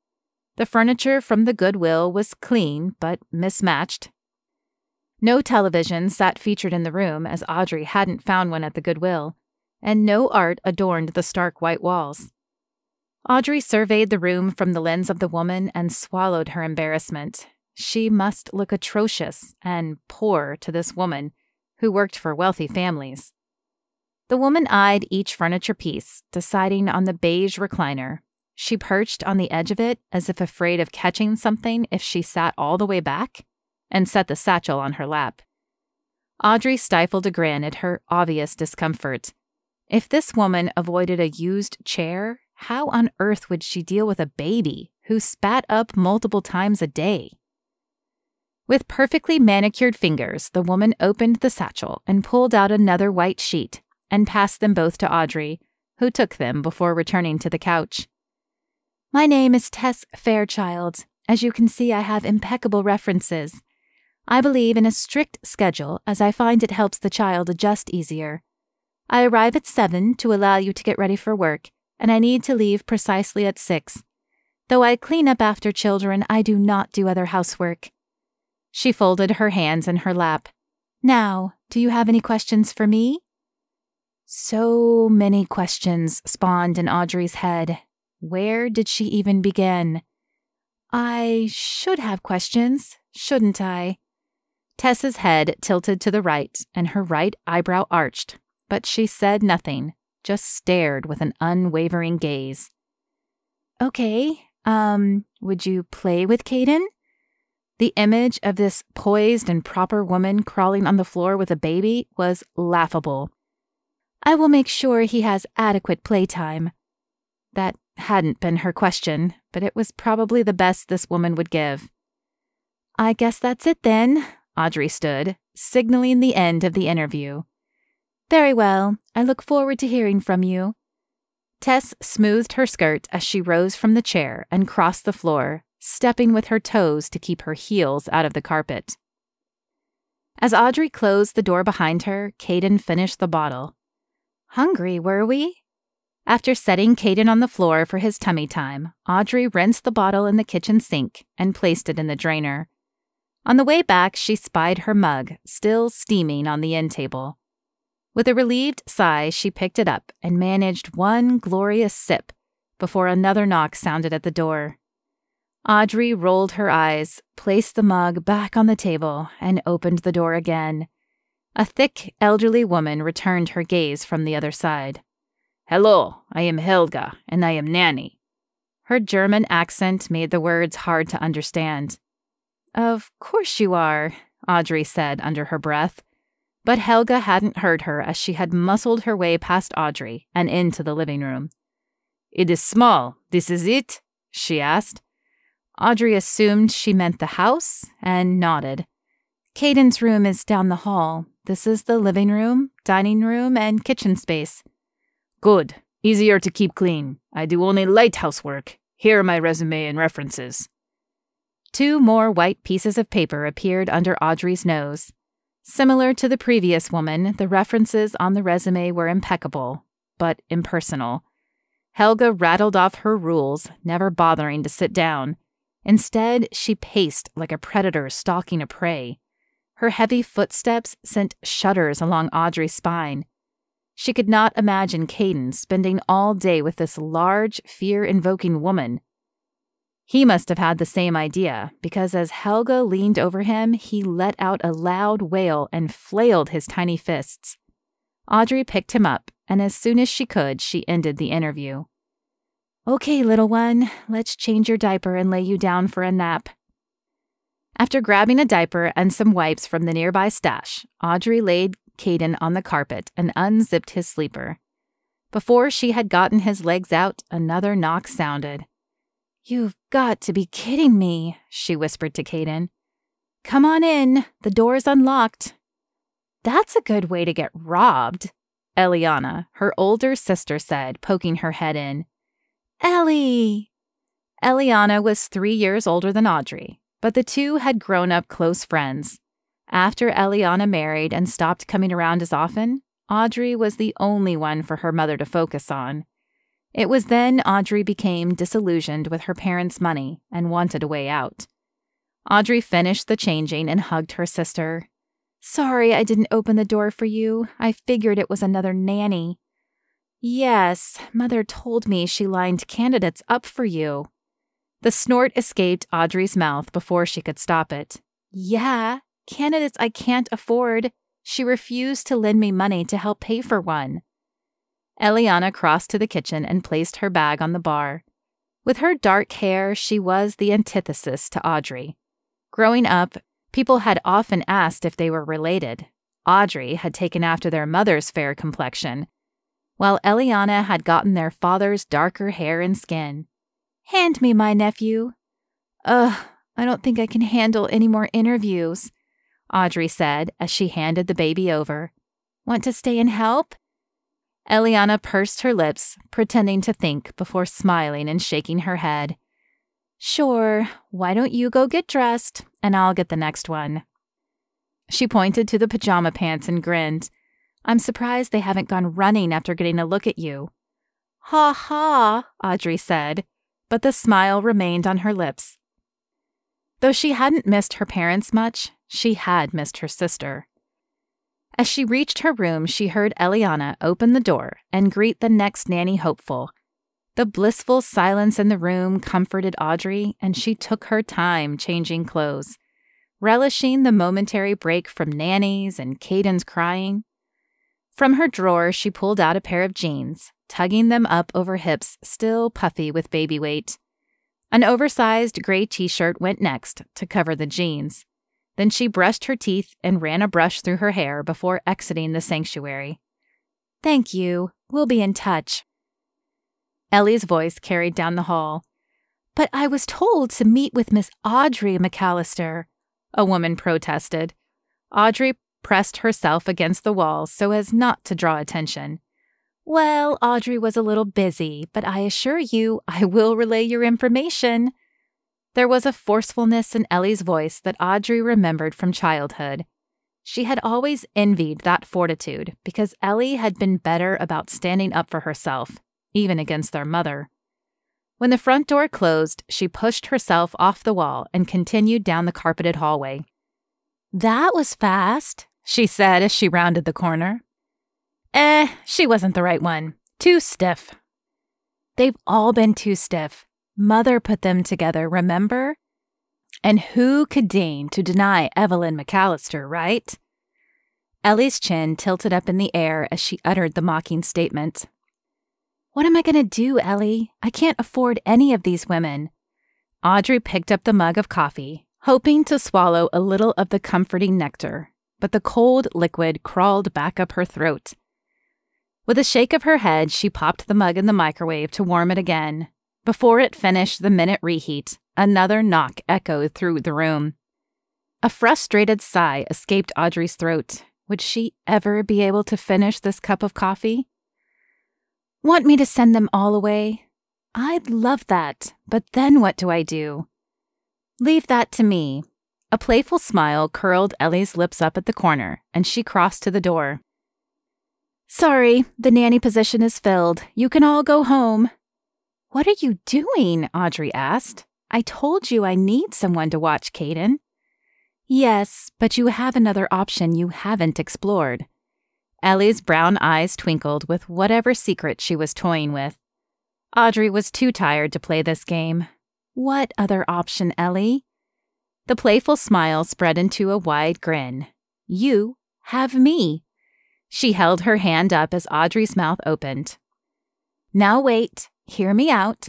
The furniture from the Goodwill was clean, but mismatched. No television sat featured in the room, as Audrey hadn't found one at the Goodwill, and no art adorned the stark white walls. Audrey surveyed the room from the lens of the woman and swallowed her embarrassment. She must look atrocious and poor to this woman, who worked for wealthy families. The woman eyed each furniture piece, deciding on the beige recliner. She perched on the edge of it as if afraid of catching something if she sat all the way back, and set the satchel on her lap. Audrey stifled a grin at her obvious discomfort. If this woman avoided a used chair, how on earth would she deal with a baby who spat up multiple times a day? With perfectly manicured fingers, the woman opened the satchel and pulled out another white sheet and passed them both to Audrey, who took them before returning to the couch. My name is Tess Fairchild. As you can see, I have impeccable references. I believe in a strict schedule as I find it helps the child adjust easier. I arrive at 7 to allow you to get ready for work, and I need to leave precisely at 6. Though I clean up after children, I do not do other housework. She folded her hands in her lap. Now, do you have any questions for me? So many questions spawned in Audrey's head. Where did she even begin? I should have questions, shouldn't I? Tess's head tilted to the right, and her right eyebrow arched, but she said nothing, just stared with an unwavering gaze. Okay, would you play with Caden? The image of this poised and proper woman crawling on the floor with a baby was laughable. I will make sure he has adequate playtime. That hadn't been her question, but it was probably the best this woman would give. I guess that's it then, Audrey stood, signaling the end of the interview. Very well, I look forward to hearing from you. Tess smoothed her skirt as she rose from the chair and crossed the floor, stepping with her toes to keep her heels out of the carpet. As Audrey closed the door behind her, Caden finished the bottle. Hungry, were we? After setting Caden on the floor for his tummy time, Audrey rinsed the bottle in the kitchen sink and placed it in the drainer. On the way back, she spied her mug, still steaming on the end table. With a relieved sigh, she picked it up and managed one glorious sip before another knock sounded at the door. Audrey rolled her eyes, placed the mug back on the table, and opened the door again. A thick, elderly woman returned her gaze from the other side. Hello, I am Helga, and I am Nanny. Her German accent made the words hard to understand. Of course you are, Audrey said under her breath. But Helga hadn't heard her as she had muscled her way past Audrey and into the living room. It is small. This is it? She asked. Audrey assumed she meant the house and nodded. Caden's room is down the hall. This is the living room, dining room, and kitchen space. Good. Easier to keep clean. I do only light housework. Here are my resume and references. 2 more white pieces of paper appeared under Audrey's nose. Similar to the previous woman, the references on the resume were impeccable, but impersonal. Helga rattled off her rules, never bothering to sit down. Instead, she paced like a predator stalking a prey. Her heavy footsteps sent shudders along Audrey's spine. She could not imagine Caden spending all day with this large, fear-invoking woman. He must have had the same idea, because as Helga leaned over him, he let out a loud wail and flailed his tiny fists. Audrey picked him up, and as soon as she could, she ended the interview. Okay, little one, let's change your diaper and lay you down for a nap. After grabbing a diaper and some wipes from the nearby stash, Audrey laid Caden on the carpet and unzipped his sleeper. Before she had gotten his legs out, another knock sounded. "You've got to be kidding me," she whispered to Caden. "Come on in. The door's unlocked." "That's a good way to get robbed," Eliana, her older sister, said, poking her head in. "Ellie!" Eliana was 3 years older than Audrey, but the two had grown up close friends. After Eliana married and stopped coming around as often, Audrey was the only one for her mother to focus on. It was then Audrey became disillusioned with her parents' money and wanted a way out. Audrey finished the changing and hugged her sister. "Sorry I didn't open the door for you. I figured it was another nanny." "Yes, Mother told me she lined candidates up for you." The snort escaped Audrey's mouth before she could stop it. "Yeah, candidates I can't afford. She refused to lend me money to help pay for one." Eliana crossed to the kitchen and placed her bag on the bar. With her dark hair, she was the antithesis to Audrey. Growing up, people had often asked if they were related. Audrey had taken after their mother's fair complexion, while Eliana had gotten their father's darker hair and skin. "Hand me my nephew." "Ugh, I don't think I can handle any more interviews," Audrey said as she handed the baby over. "Want to stay and help?" Eliana pursed her lips, pretending to think before smiling and shaking her head. "Sure, why don't you go get dressed, and I'll get the next one." She pointed to the pajama pants and grinned. "I'm surprised they haven't gone running after getting a look at you." "Ha ha," Audrey said, but the smile remained on her lips. Though she hadn't missed her parents much, she had missed her sister. As she reached her room, she heard Eliana open the door and greet the next nanny hopeful. The blissful silence in the room comforted Audrey, and she took her time changing clothes, relishing the momentary break from nannies and Caden's crying. From her drawer, she pulled out a pair of jeans, tugging them up over hips still puffy with baby weight. An oversized gray t-shirt went next to cover the jeans. Then she brushed her teeth and ran a brush through her hair before exiting the sanctuary. "Thank you. We'll be in touch." Ellie's voice carried down the hall. "But I was told to meet with Miss Audrey McAllister," a woman protested. Audrey pressed herself against the wall so as not to draw attention. "Well, Audrey was a little busy, but I assure you I will relay your information." There was a forcefulness in Ellie's voice that Audrey remembered from childhood. She had always envied that fortitude because Ellie had been better about standing up for herself, even against their mother. When the front door closed, she pushed herself off the wall and continued down the carpeted hallway. "That was fast," she said as she rounded the corner. She wasn't the right one. Too stiff." "They've all been too stiff. Mother put them together, remember? And who could deign to deny Evelyn McAllister, right?" Ellie's chin tilted up in the air as she uttered the mocking statement. "What am I going to do, Ellie? I can't afford any of these women." Audrey picked up the mug of coffee, hoping to swallow a little of the comforting nectar, but the cold liquid crawled back up her throat. With a shake of her head, she popped the mug in the microwave to warm it again. Before it finished the minute reheat, another knock echoed through the room. A frustrated sigh escaped Audrey's throat. Would she ever be able to finish this cup of coffee? "Want me to send them all away?" "I'd love that, but then what do I do?" "Leave that to me." A playful smile curled Ellie's lips up at the corner, and she crossed to the door. "Sorry, the nanny position is filled. You can all go home." "What are you doing?" Audrey asked. "I told you I need someone to watch Caden." "Yes, but you have another option you haven't explored." Ellie's brown eyes twinkled with whatever secret she was toying with. Audrey was too tired to play this game. "What other option, Ellie?" The playful smile spread into a wide grin. "You have me." She held her hand up as Audrey's mouth opened. "Now wait. Hear me out.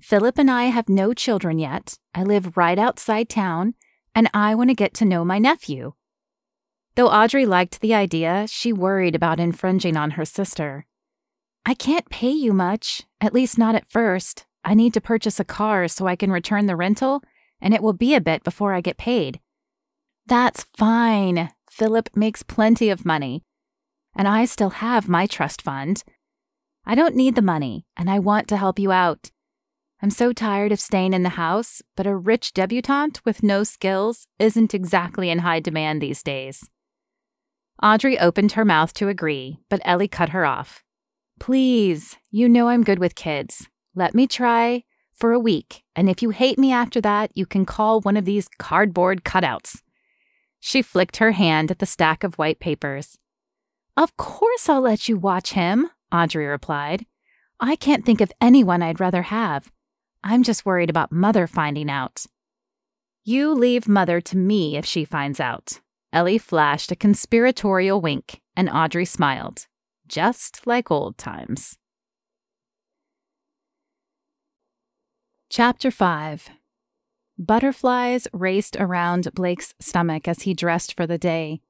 Philip and I have no children yet. I live right outside town. and I want to get to know my nephew." Though Audrey liked the idea, she worried about infringing on her sister. "I can't pay you much, at least not at first. I need to purchase a car so I can return the rental, and it will be a bit before I get paid." "That's fine. Philip makes plenty of money, and I still have my trust fund. I don't need the money, and I want to help you out. I'm so tired of staying in the house, but a rich debutante with no skills isn't exactly in high demand these days." Audrey opened her mouth to agree, but Ellie cut her off. "Please, you know I'm good with kids. Let me try for a week, and if you hate me after that, you can call one of these cardboard cutouts." She flicked her hand at the stack of white papers. "Of course I'll let you watch him," Audrey replied. "I can't think of anyone I'd rather have. I'm just worried about Mother finding out." "You leave Mother to me if she finds out." Ellie flashed a conspiratorial wink, and Audrey smiled, just like old times. Chapter 5. Butterflies raced around Blake's stomach as he dressed for the day.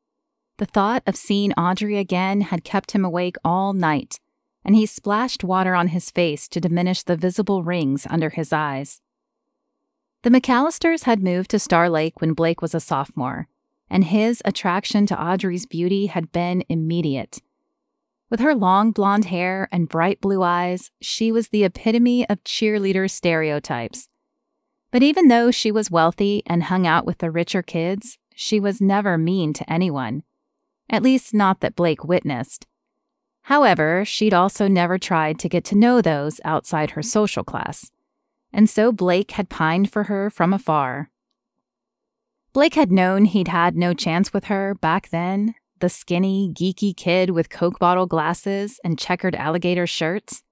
The thought of seeing Audrey again had kept him awake all night, and he splashed water on his face to diminish the visible rings under his eyes. The McAllisters had moved to Star Lake when Blake was a sophomore, and his attraction to Audrey's beauty had been immediate. With her long blonde hair and bright blue eyes, she was the epitome of cheerleader stereotypes. But even though she was wealthy and hung out with the richer kids, she was never mean to anyone. At least not that Blake witnessed. However, she'd also never tried to get to know those outside her social class, and so Blake had pined for her from afar. Blake had known he'd had no chance with her back then, the skinny, geeky kid with Coke bottle glasses and checkered alligator shirts.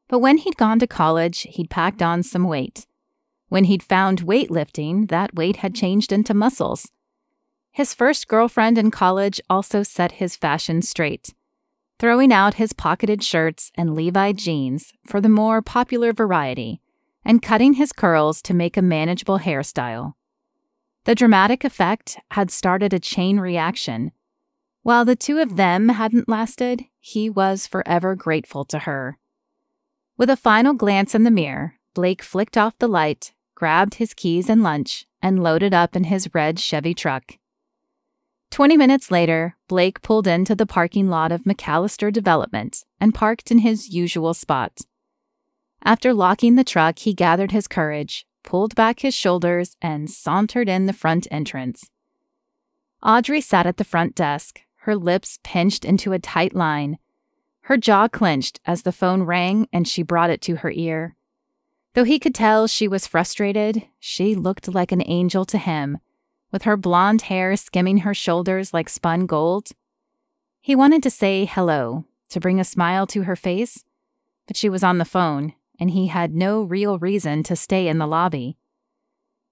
But when he'd gone to college, he'd packed on some weight. When he'd found weightlifting, that weight had changed into muscles. His first girlfriend in college also set his fashion straight, throwing out his pocketed shirts and Levi jeans for the more popular variety, and cutting his curls to make a manageable hairstyle. The dramatic effect had started a chain reaction. While the two of them hadn't lasted, he was forever grateful to her. With a final glance in the mirror, Blake flicked off the light, grabbed his keys and lunch, and loaded up in his red Chevy truck. 20 minutes later, Blake pulled into the parking lot of McAllister Development and parked in his usual spot. After locking the truck, he gathered his courage, pulled back his shoulders, and sauntered in the front entrance. Audrey sat at the front desk, her lips pinched into a tight line. Her jaw clenched as the phone rang and she brought it to her ear. Though he could tell she was frustrated, she looked like an angel to him, with her blonde hair skimming her shoulders like spun gold. He wanted to say hello, to bring a smile to her face, but she was on the phone, and he had no real reason to stay in the lobby.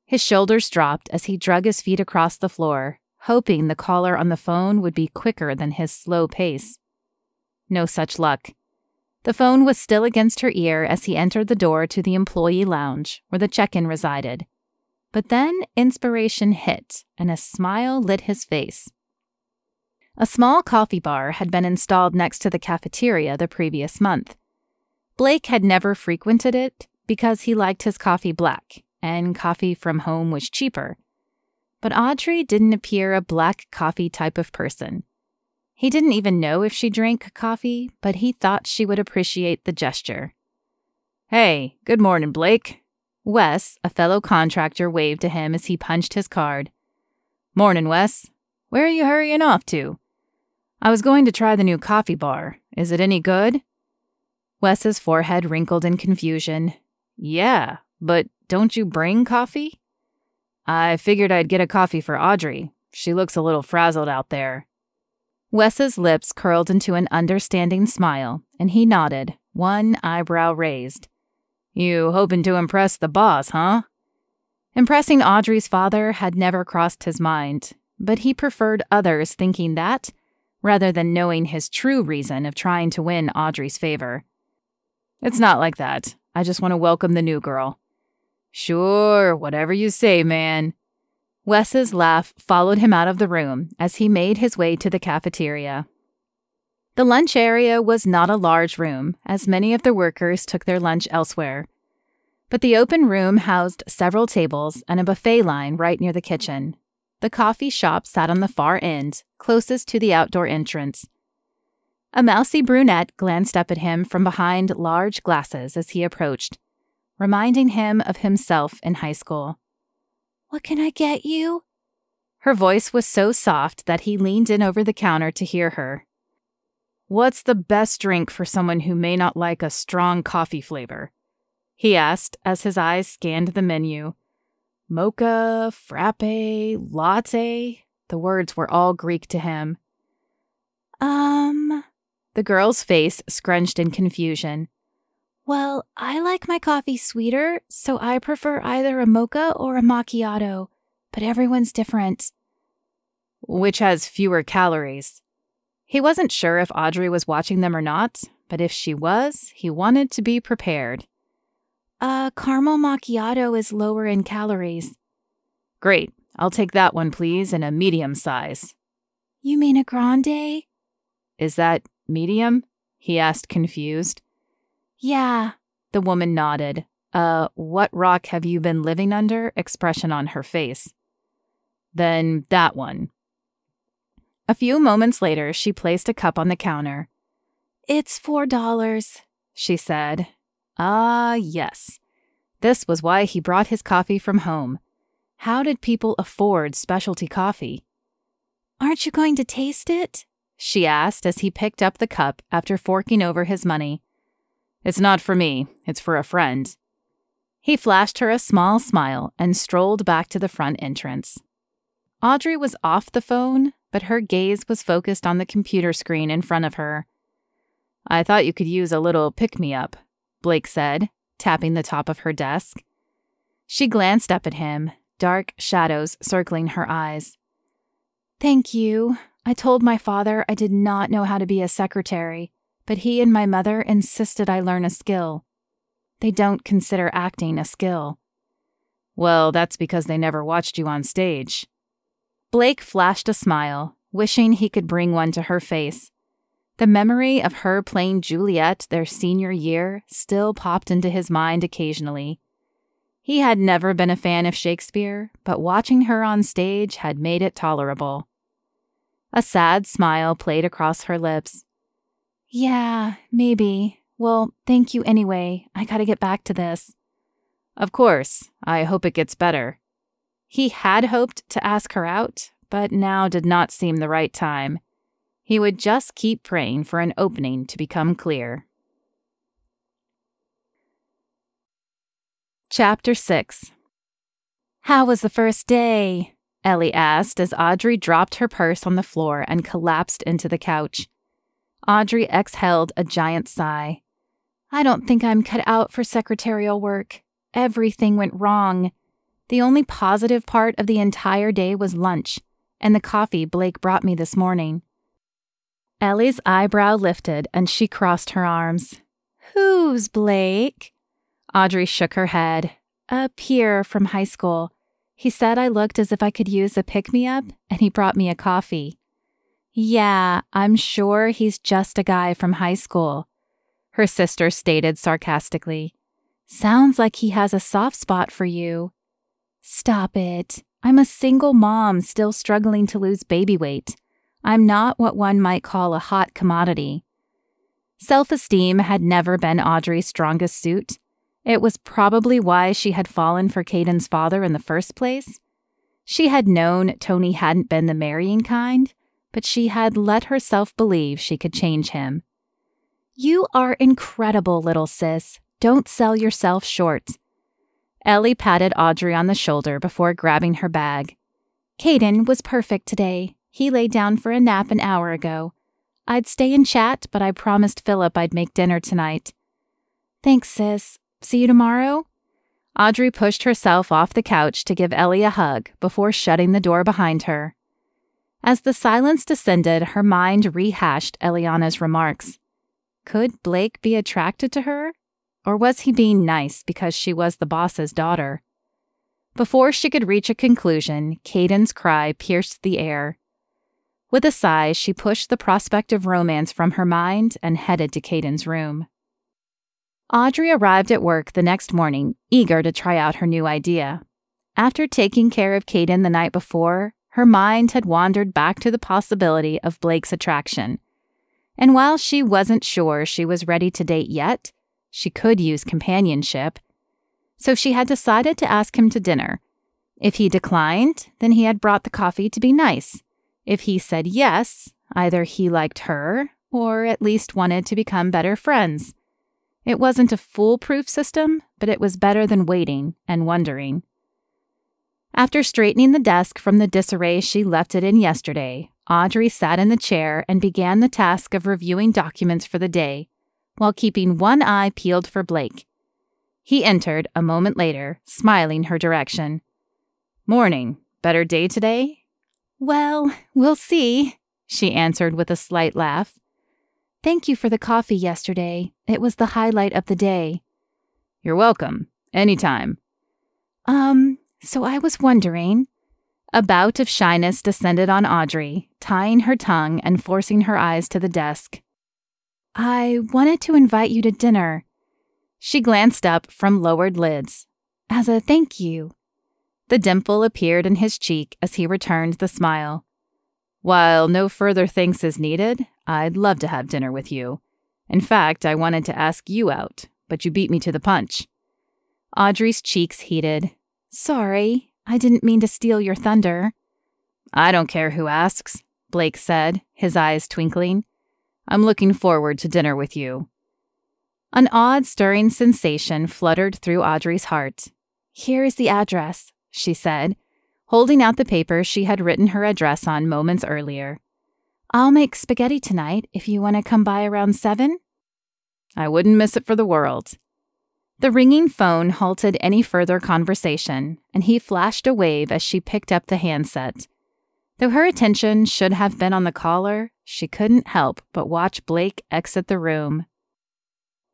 His shoulders dropped as he drug his feet across the floor, hoping the caller on the phone would be quicker than his slow pace. No such luck. The phone was still against her ear as he entered the door to the employee lounge, where the check-in resided. But then inspiration hit, and a smile lit his face. A small coffee bar had been installed next to the cafeteria the previous month. Blake had never frequented it because he liked his coffee black, and coffee from home was cheaper. But Audrey didn't appear a black coffee type of person. He didn't even know if she drank coffee, but he thought she would appreciate the gesture. "Hey, good morning, Blake." Wes, a fellow contractor, waved to him as he punched his card. "Morning, Wes. Where are you hurrying off to?" "I was going to try the new coffee bar. Is it any good?" Wes's forehead wrinkled in confusion. "Yeah, but don't you bring coffee?" "I figured I'd get a coffee for Audrey. She looks a little frazzled out there." Wes's lips curled into an understanding smile, and he nodded, one eyebrow raised. "You hoping to impress the boss, huh?" Impressing Audrey's father had never crossed his mind, but he preferred others thinking that, rather than knowing his true reason of trying to win Audrey's favor. "It's not like that. I just want to welcome the new girl." "Sure, whatever you say, man." Wes's laugh followed him out of the room as he made his way to the cafeteria. The lunch area was not a large room, as many of the workers took their lunch elsewhere. But the open room housed several tables and a buffet line right near the kitchen. The coffee shop sat on the far end, closest to the outdoor entrance. A mousy brunette glanced up at him from behind large glasses as he approached, reminding him of himself in high school. "What can I get you?" Her voice was so soft that he leaned in over the counter to hear her. "What's the best drink for someone who may not like a strong coffee flavor?" he asked as his eyes scanned the menu. Mocha, frappe, latte. The words were all Greek to him. The girl's face scrunched in confusion. "Well, I like my coffee sweeter, so I prefer either a mocha or a macchiato, but everyone's different." "Which has fewer calories?" He wasn't sure if Audrey was watching them or not, but if she was, he wanted to be prepared. Caramel macchiato is lower in calories." "Great. I'll take that one, please, in a medium size." "You mean a grande?" "Is that medium?" he asked, confused. "Yeah," the woman nodded. What rock have you been living under?" expression on her face. "Then that one." A few moments later, she placed a cup on the counter. "It's $4, she said. Ah, yes. This was why he brought his coffee from home. How did people afford specialty coffee? "Aren't you going to taste it?" she asked as he picked up the cup after forking over his money. "It's not for me. It's for a friend." He flashed her a small smile and strolled back to the front entrance. Audrey was off the phone, but her gaze was focused on the computer screen in front of her. "I thought you could use a little pick-me-up," Blake said, tapping the top of her desk. She glanced up at him, dark shadows circling her eyes. "Thank you. I told my father I did not know how to be a secretary, but he and my mother insisted I learn a skill. They don't consider acting a skill." "Well, that's because they never watched you on stage." Blake flashed a smile, wishing he could bring one to her face. The memory of her playing Juliet their senior year still popped into his mind occasionally. He had never been a fan of Shakespeare, but watching her on stage had made it tolerable. A sad smile played across her lips. "Yeah, maybe. Well, thank you anyway. I gotta get back to this." "Of course. I hope it gets better." He had hoped to ask her out, but now did not seem the right time. He would just keep praying for an opening to become clear. Chapter 6. "How was the first day?" Ellie asked as Audrey dropped her purse on the floor and collapsed into the couch. Audrey exhaled a giant sigh. "I don't think I'm cut out for secretarial work. Everything went wrong. The only positive part of the entire day was lunch, and the coffee Blake brought me this morning." Ellie's eyebrow lifted and she crossed her arms. "Who's Blake?" Audrey shook her head. "A peer from high school. He said I looked as if I could use a pick-me-up, and he brought me a coffee." "Yeah, I'm sure he's just a guy from high school," her sister stated sarcastically. "Sounds like he has a soft spot for you." "Stop it. I'm a single mom still struggling to lose baby weight. I'm not what one might call a hot commodity." Self-esteem had never been Audrey's strongest suit. It was probably why she had fallen for Caden's father in the first place. She had known Tony hadn't been the marrying kind, but she had let herself believe she could change him. "You are incredible, little sis. Don't sell yourself short." Ellie patted Audrey on the shoulder before grabbing her bag. "Caden was perfect today. He laid down for a nap an hour ago. I'd stay and chat, but I promised Philip I'd make dinner tonight." "Thanks, sis. See you tomorrow?" Audrey pushed herself off the couch to give Ellie a hug before shutting the door behind her. As the silence descended, her mind rehashed Eliana's remarks. Could Blake be attracted to her? Or was he being nice because she was the boss's daughter? Before she could reach a conclusion, Caden's cry pierced the air. With a sigh, she pushed the prospect of romance from her mind and headed to Caden's room. Audrey arrived at work the next morning, eager to try out her new idea. After taking care of Caden the night before, her mind had wandered back to the possibility of Blake's attraction. And while she wasn't sure she was ready to date yet, she could use companionship. So she had decided to ask him to dinner. If he declined, then he had brought the coffee to be nice. If he said yes, either he liked her or at least wanted to become better friends. It wasn't a foolproof system, but it was better than waiting and wondering. After straightening the desk from the disarray she left it in yesterday, Audrey sat in the chair and began the task of reviewing documents for the day, while keeping one eye peeled for Blake. He entered a moment later, smiling her direction. "Morning. Better day today?" "Well, we'll see," she answered with a slight laugh. "Thank you for the coffee yesterday. It was the highlight of the day." "You're welcome. Anytime." So I was wondering." A bout of shyness descended on Audrey, tying her tongue and forcing her eyes to the desk. "I wanted to invite you to dinner." She glanced up from lowered lids. "As a thank you." The dimple appeared in his cheek as he returned the smile. "While no further thanks is needed, I'd love to have dinner with you. In fact, I wanted to ask you out, but you beat me to the punch." Audrey's cheeks heated. "Sorry, I didn't mean to steal your thunder." "I don't care who asks," Blake said, his eyes twinkling. "I'm looking forward to dinner with you." An odd, stirring sensation fluttered through Audrey's heart. "Here is the address," she said, holding out the paper she had written her address on moments earlier. "I'll make spaghetti tonight if you want to come by around 7. "I wouldn't miss it for the world." The ringing phone halted any further conversation, and he flashed a wave as she picked up the handset. Though her attention should have been on the caller, she couldn't help but watch Blake exit the room.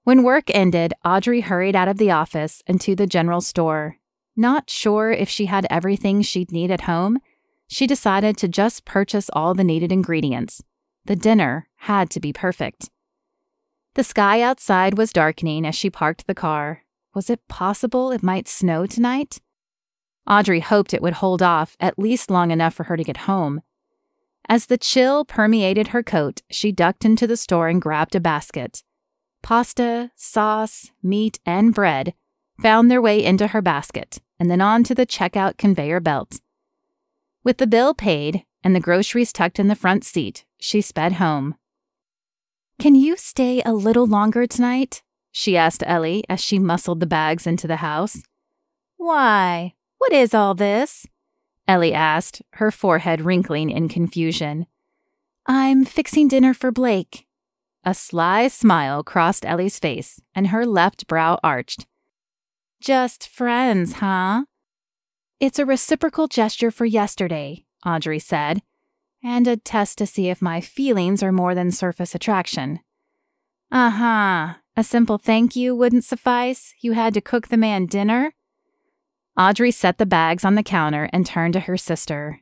When work ended, Audrey hurried out of the office and to the general store. Not sure if she had everything she'd need at home, she decided to just purchase all the needed ingredients. The dinner had to be perfect. The sky outside was darkening as she parked the car. Was it possible it might snow tonight? Audrey hoped it would hold off at least long enough for her to get home. As the chill permeated her coat, she ducked into the store and grabbed a basket. Pasta, sauce, meat, and bread found their way into her basket and then onto the checkout conveyor belt. With the bill paid and the groceries tucked in the front seat, she sped home. "Can you stay a little longer tonight?" she asked Ellie as she muscled the bags into the house. "Why? What is all this?" Ellie asked, her forehead wrinkling in confusion. "I'm fixing dinner for Blake." A sly smile crossed Ellie's face, and her left brow arched. "Just friends, huh?" "It's a reciprocal gesture for yesterday," Audrey said, "and a test to see if my feelings are more than surface attraction." "Uh-huh. A simple thank you wouldn't suffice? You had to cook the man dinner?" Audrey set the bags on the counter and turned to her sister.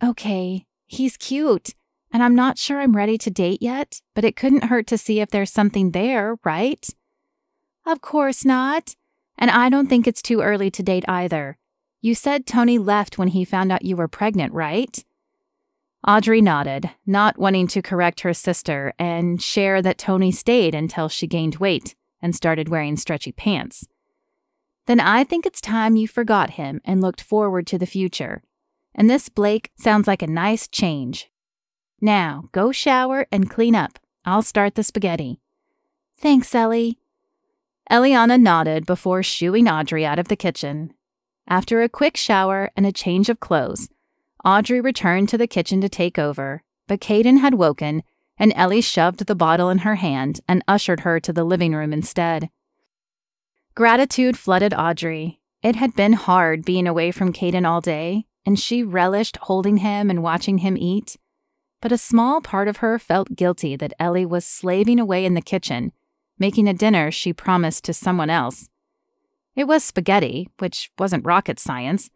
"Okay, he's cute, and I'm not sure I'm ready to date yet, but it couldn't hurt to see if there's something there, right?" "Of course not. And I don't think it's too early to date either. You said Tony left when he found out you were pregnant, right?" Audrey nodded, not wanting to correct her sister and share that Tony stayed until she gained weight and started wearing stretchy pants. "Then I think it's time you forgot him and looked forward to the future. And this Blake sounds like a nice change. Now, go shower and clean up. I'll start the spaghetti." "Thanks, Ellie." Eliana nodded before shooing Audrey out of the kitchen. After a quick shower and a change of clothes, Audrey returned to the kitchen to take over, but Caden had woken, and Ellie shoved the bottle in her hand and ushered her to the living room instead. Gratitude flooded Audrey. It had been hard being away from Caden all day, and she relished holding him and watching him eat. But a small part of her felt guilty that Ellie was slaving away in the kitchen, making a dinner she promised to someone else. It was spaghetti, which wasn't rocket science,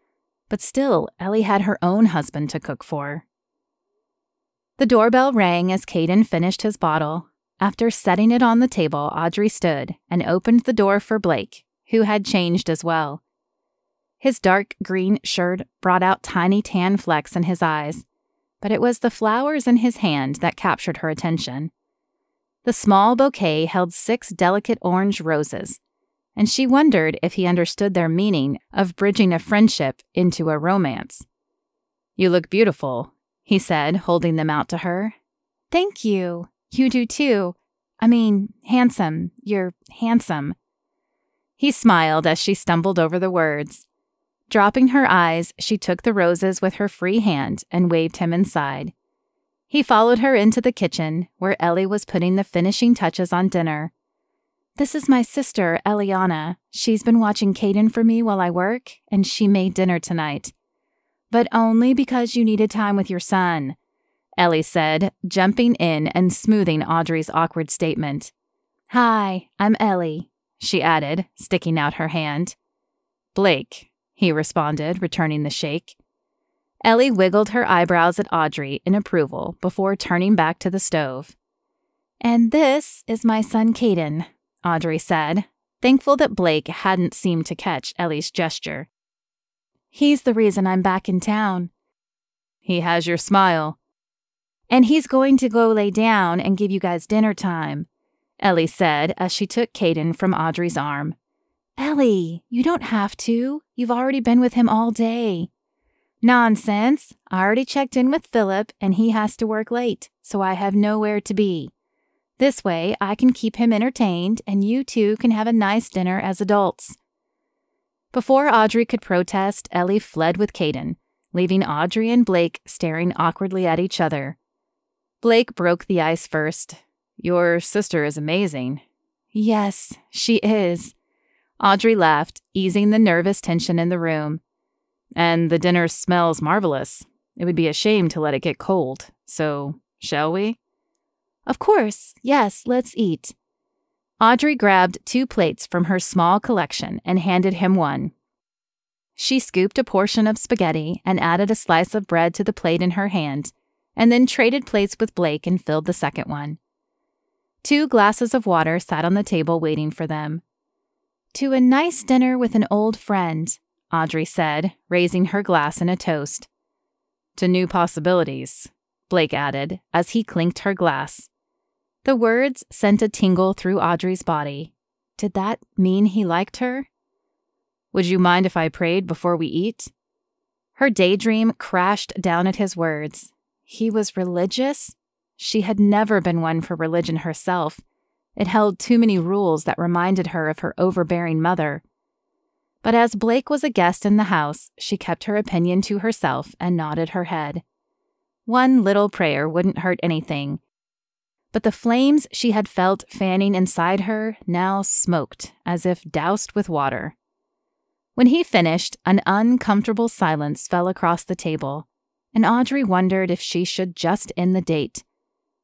But still, Ellie had her own husband to cook for. The doorbell rang as Caden finished his bottle. After setting it on the table, Audrey stood and opened the door for Blake, who had changed as well. His dark green shirt brought out tiny tan flecks in his eyes, but it was the flowers in his hand that captured her attention. The small bouquet held 6 delicate orange roses, and she wondered if he understood their meaning of bridging a friendship into a romance. "You look beautiful," he said, holding them out to her. "Thank you. You do too. I mean, handsome. You're handsome." He smiled as she stumbled over the words. Dropping her eyes, she took the roses with her free hand and waved him inside. He followed her into the kitchen, where Ellie was putting the finishing touches on dinner. "This is my sister, Eliana. She's been watching Caden for me while I work, and she made dinner tonight." "But only because you needed time with your son," Ellie said, jumping in and smoothing Audrey's awkward statement. "Hi, I'm Ellie," she added, sticking out her hand. "Blake," he responded, returning the shake. Ellie wiggled her eyebrows at Audrey in approval before turning back to the stove. "And this is my son Caden," Audrey said, thankful that Blake hadn't seemed to catch Ellie's gesture. "He's the reason I'm back in town." "He has your smile." "And he's going to go lay down and give you guys dinner time," Ellie said as she took Caden from Audrey's arm. "Ellie, you don't have to. You've already been with him all day." "Nonsense. I already checked in with Philip and he has to work late, so I have nowhere to be. This way I can keep him entertained and you two can have a nice dinner as adults." Before Audrey could protest, Ellie fled with Caden, leaving Audrey and Blake staring awkwardly at each other. Blake broke the ice first. "Your sister is amazing." "Yes, she is." Audrey laughed, easing the nervous tension in the room. "And the dinner smells marvelous. It would be a shame to let it get cold. So, shall we?" "Of course. Yes, let's eat." Audrey grabbed 2 plates from her small collection and handed him one. She scooped a portion of spaghetti and added a slice of bread to the plate in her hand, and then traded plates with Blake and filled the second one. 2 glasses of water sat on the table waiting for them. "To a nice dinner with an old friend," Audrey said, raising her glass in a toast. "To new possibilities," Blake added, as he clinked her glass. The words sent a tingle through Audrey's body. Did that mean he liked her? "Would you mind if I prayed before we eat?" Her daydream crashed down at his words. He was religious? She had never been one for religion herself. It held too many rules that reminded her of her overbearing mother. But as Blake was a guest in the house, she kept her opinion to herself and nodded her head. One little prayer wouldn't hurt anything. But the flames she had felt fanning inside her now smoked, as if doused with water. When he finished, an uncomfortable silence fell across the table, and Audrey wondered if she should just end the date.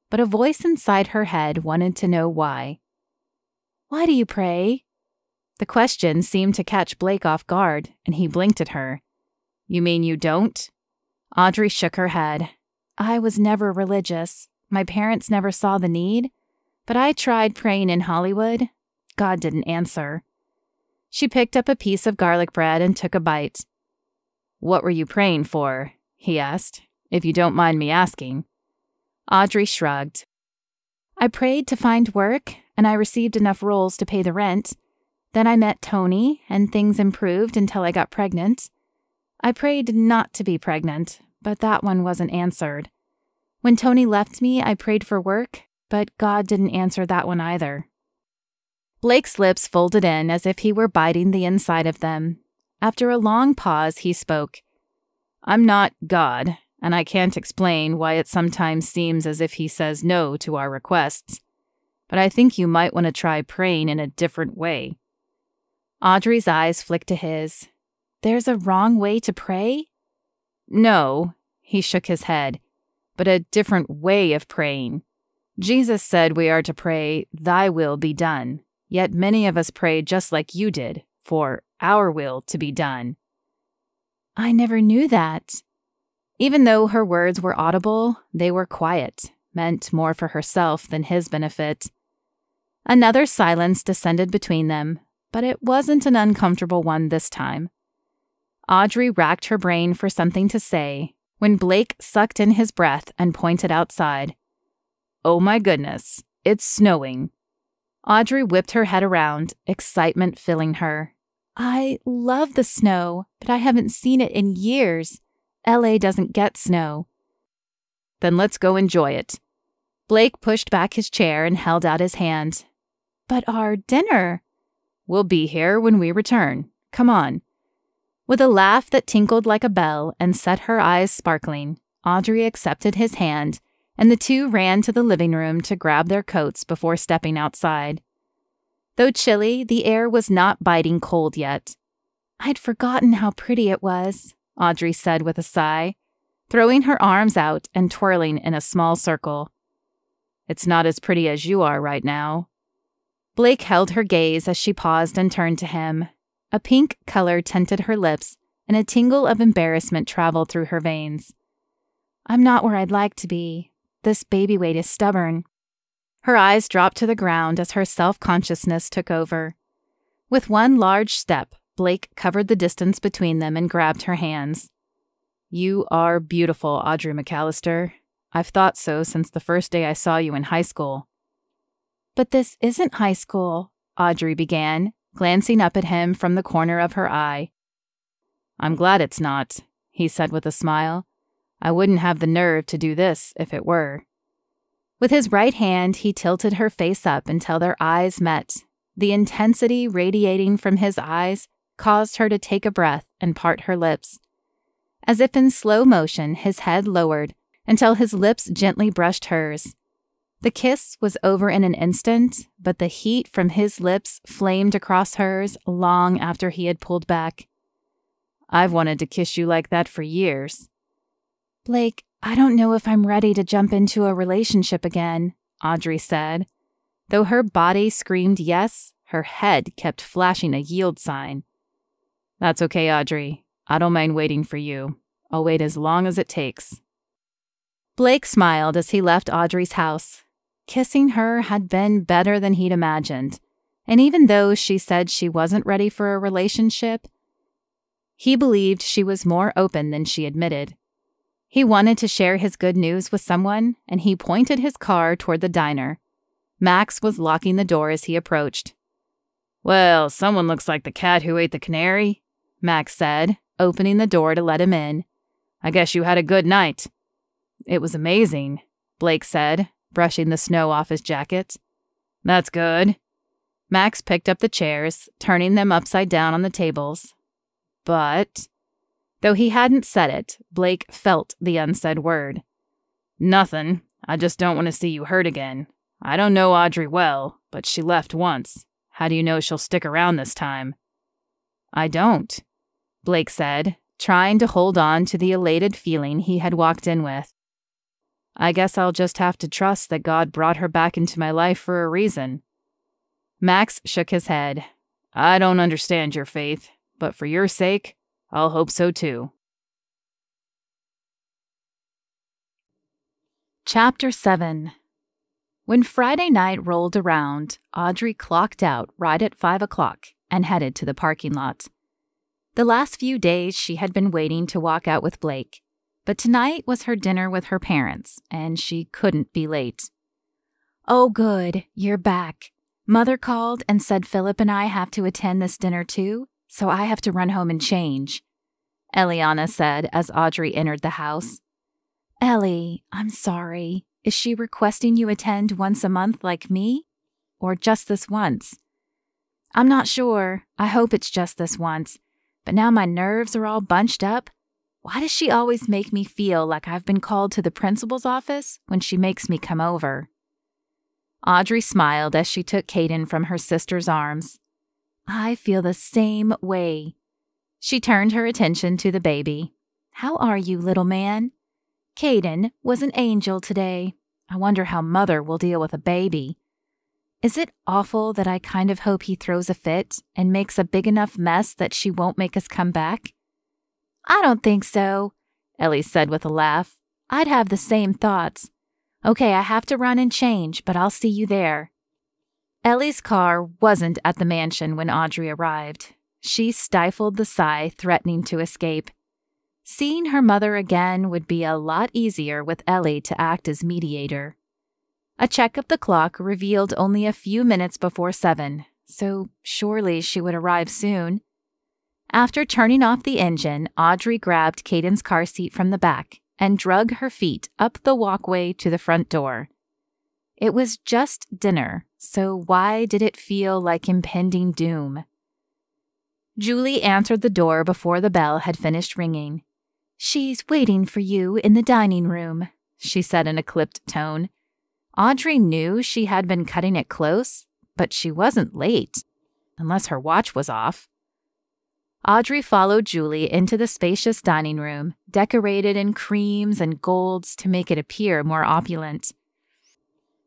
But a voice inside her head wanted to know why. "Why do you pray?" The question seemed to catch Blake off guard, and he blinked at her. "You mean you don't?" Audrey shook her head. "I was never religious. My parents never saw the need. But I tried praying in Hollywood. God didn't answer." She picked up a piece of garlic bread and took a bite. "What were you praying for?" he asked, "if you don't mind me asking." Audrey shrugged. "I prayed to find work, and I received enough roles to pay the rent. Then I met Tony, and things improved until I got pregnant. I prayed not to be pregnant, but that one wasn't answered. When Tony left me, I prayed for work, but God didn't answer that one either." Blake's lips folded in as if he were biting the inside of them. After a long pause, he spoke. "I'm not God, and I can't explain why it sometimes seems as if he says no to our requests. But I think you might want to try praying in a different way." Audrey's eyes flicked to his. "There's a wrong way to pray?" "No," he shook his head, "but a different way of praying. Jesus said we are to pray, 'Thy will be done,' yet many of us pray just like you did, for our will to be done." I never knew that. Even though her words were audible, they were quiet, meant more for herself than his benefit. Another silence descended between them, but it wasn't an uncomfortable one this time. Audrey racked her brain for something to say when Blake sucked in his breath and pointed outside. Oh my goodness, it's snowing. Audrey whipped her head around, excitement filling her. I love the snow, but I haven't seen it in years. LA doesn't get snow. Then let's go enjoy it. Blake pushed back his chair and held out his hand. But our dinner. We'll be here when we return. Come on. With a laugh that tinkled like a bell and set her eyes sparkling, Audrey accepted his hand, and the two ran to the living room to grab their coats before stepping outside. Though chilly, the air was not biting cold yet. I'd forgotten how pretty it was, Audrey said with a sigh, throwing her arms out and twirling in a small circle. It's not as pretty as you are right now. Blake held her gaze as she paused and turned to him. A pink color tinted her lips, and a tingle of embarrassment traveled through her veins. I'm not where I'd like to be. This baby weight is stubborn. Her eyes dropped to the ground as her self-consciousness took over. With one large step, Blake covered the distance between them and grabbed her hands. You are beautiful, Audrey McAllister. I've thought so since the first day I saw you in high school. But this isn't high school, Audrey began, glancing up at him from the corner of her eye. I'm glad it's not, he said with a smile. I wouldn't have the nerve to do this if it were. With his right hand, he tilted her face up until their eyes met. The intensity radiating from his eyes caused her to take a breath and part her lips. As if in slow motion, his head lowered until his lips gently brushed hers. The kiss was over in an instant, but the heat from his lips flamed across hers long after he had pulled back. I've wanted to kiss you like that for years. Blake, I don't know if I'm ready to jump into a relationship again, Audrey said. Though her body screamed yes, her head kept flashing a yield sign. That's okay, Audrey. I don't mind waiting for you. I'll wait as long as it takes. Blake smiled as he left Audrey's house. Kissing her had been better than he'd imagined, and even though she said she wasn't ready for a relationship, he believed she was more open than she admitted. He wanted to share his good news with someone, and he pointed his car toward the diner. Max was locking the door as he approached. Well, someone looks like the cat who ate the canary, Max said, opening the door to let him in. I guess you had a good night. It was amazing, Blake said, brushing the snow off his jacket. That's good. Max picked up the chairs, turning them upside down on the tables. But, though he hadn't said it, Blake felt the unsaid word. Nothing. I just don't want to see you hurt again. I don't know Audrey well, but she left once. How do you know she'll stick around this time? I don't, Blake said, trying to hold on to the elated feeling he had walked in with. I guess I'll just have to trust that God brought her back into my life for a reason. Max shook his head. I don't understand your faith, but for your sake, I'll hope so too. Chapter 7. When Friday night rolled around, Audrey clocked out right at 5 o'clock and headed to the parking lot. The last few days she had been waiting to walk out with Blake, but tonight was her dinner with her parents, and she couldn't be late. Oh good, you're back. Mother called and said Philip and I have to attend this dinner too, so I have to run home and change, Eliana said as Audrey entered the house. Ellie, I'm sorry. Is she requesting you attend once a month like me? Or just this once? I'm not sure. I hope it's just this once. But now my nerves are all bunched up. Why does she always make me feel like I've been called to the principal's office when she makes me come over? Audrey smiled as she took Caden from her sister's arms. I feel the same way. She turned her attention to the baby. How are you, little man? Caden was an angel today. I wonder how Mother will deal with a baby. Is it awful that I kind of hope he throws a fit and makes a big enough mess that she won't make us come back? I don't think so, Ellie said with a laugh. I'd have the same thoughts. Okay, I have to run and change, but I'll see you there. Ellie's car wasn't at the mansion when Audrey arrived. She stifled the sigh, threatening to escape. Seeing her mother again would be a lot easier with Ellie to act as mediator. A check of the clock revealed only a few minutes before 7, so surely she would arrive soon. After turning off the engine, Audrey grabbed Caden's car seat from the back and drug her feet up the walkway to the front door. It was just dinner, so why did it feel like impending doom? Julie answered the door before the bell had finished ringing. "She's waiting for you in the dining room," she said in a clipped tone. Audrey knew she had been cutting it close, but she wasn't late, unless her watch was off. Audrey followed Julie into the spacious dining room, decorated in creams and golds to make it appear more opulent.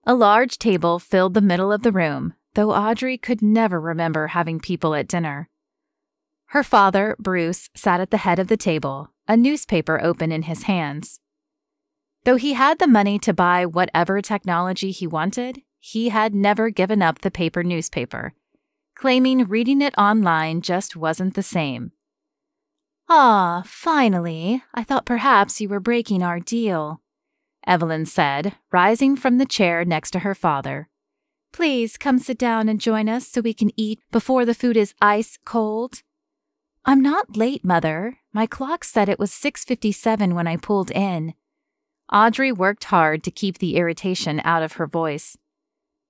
A large table filled the middle of the room, though Audrey could never remember having people at dinner. Her father, Bruce, sat at the head of the table, a newspaper open in his hands. Though he had the money to buy whatever technology he wanted, he had never given up the paper newspaper, claiming reading it online just wasn't the same. "Ah, finally. I thought perhaps you were breaking our deal," Evelyn said, rising from the chair next to her father. "Please come sit down and join us so we can eat before the food is ice cold." "I'm not late, Mother. My clock said it was 6:57 when I pulled in." Audrey worked hard to keep the irritation out of her voice.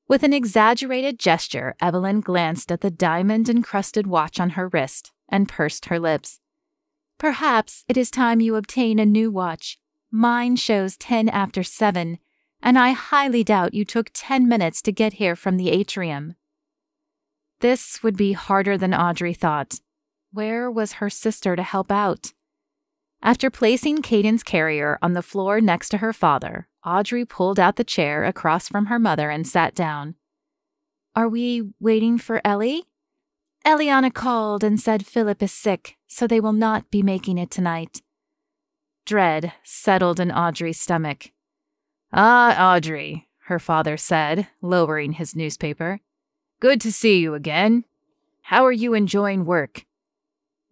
With an exaggerated gesture, Evelyn glanced at the diamond-encrusted watch on her wrist and pursed her lips. "Perhaps it is time you obtain a new watch. Mine shows 10 after 7, and I highly doubt you took 10 minutes to get here from the atrium." This would be harder than Audrey thought. Where was her sister to help out? After placing Caden's carrier on the floor next to her father, Audrey pulled out the chair across from her mother and sat down. "Are we waiting for Ellie?" "Eliana called and said Philip is sick, so they will not be making it tonight." Dread settled in Audrey's stomach. "Ah, Audrey," her father said, lowering his newspaper. "Good to see you again. How are you enjoying work?"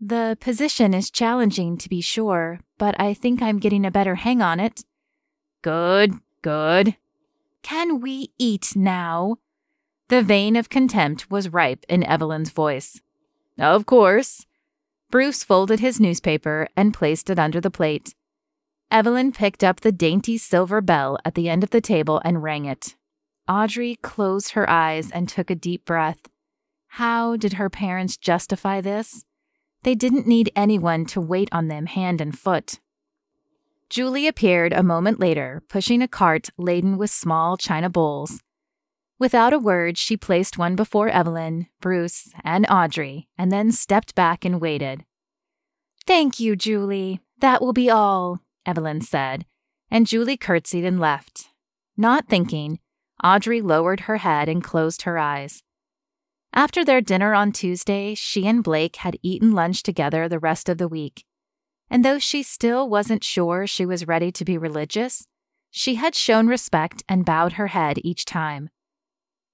"The position is challenging, to be sure, but I think I'm getting a better hang on it." "Good, good." "Can we eat now?" The vein of contempt was ripe in Evelyn's voice. "Of course." Bruce folded his newspaper and placed it under the plate. Evelyn picked up the dainty silver bell at the end of the table and rang it. Audrey closed her eyes and took a deep breath. How did her parents justify this? They didn't need anyone to wait on them hand and foot. Julie appeared a moment later, pushing a cart laden with small china bowls. Without a word, she placed one before Evelyn, Bruce, and Audrey, and then stepped back and waited. "Thank you, Julie. That will be all," Evelyn said, and Julie curtsied and left. Not thinking, Audrey lowered her head and closed her eyes. After their dinner on Tuesday, she and Blake had eaten lunch together the rest of the week. And though she still wasn't sure she was ready to be religious, she had shown respect and bowed her head each time.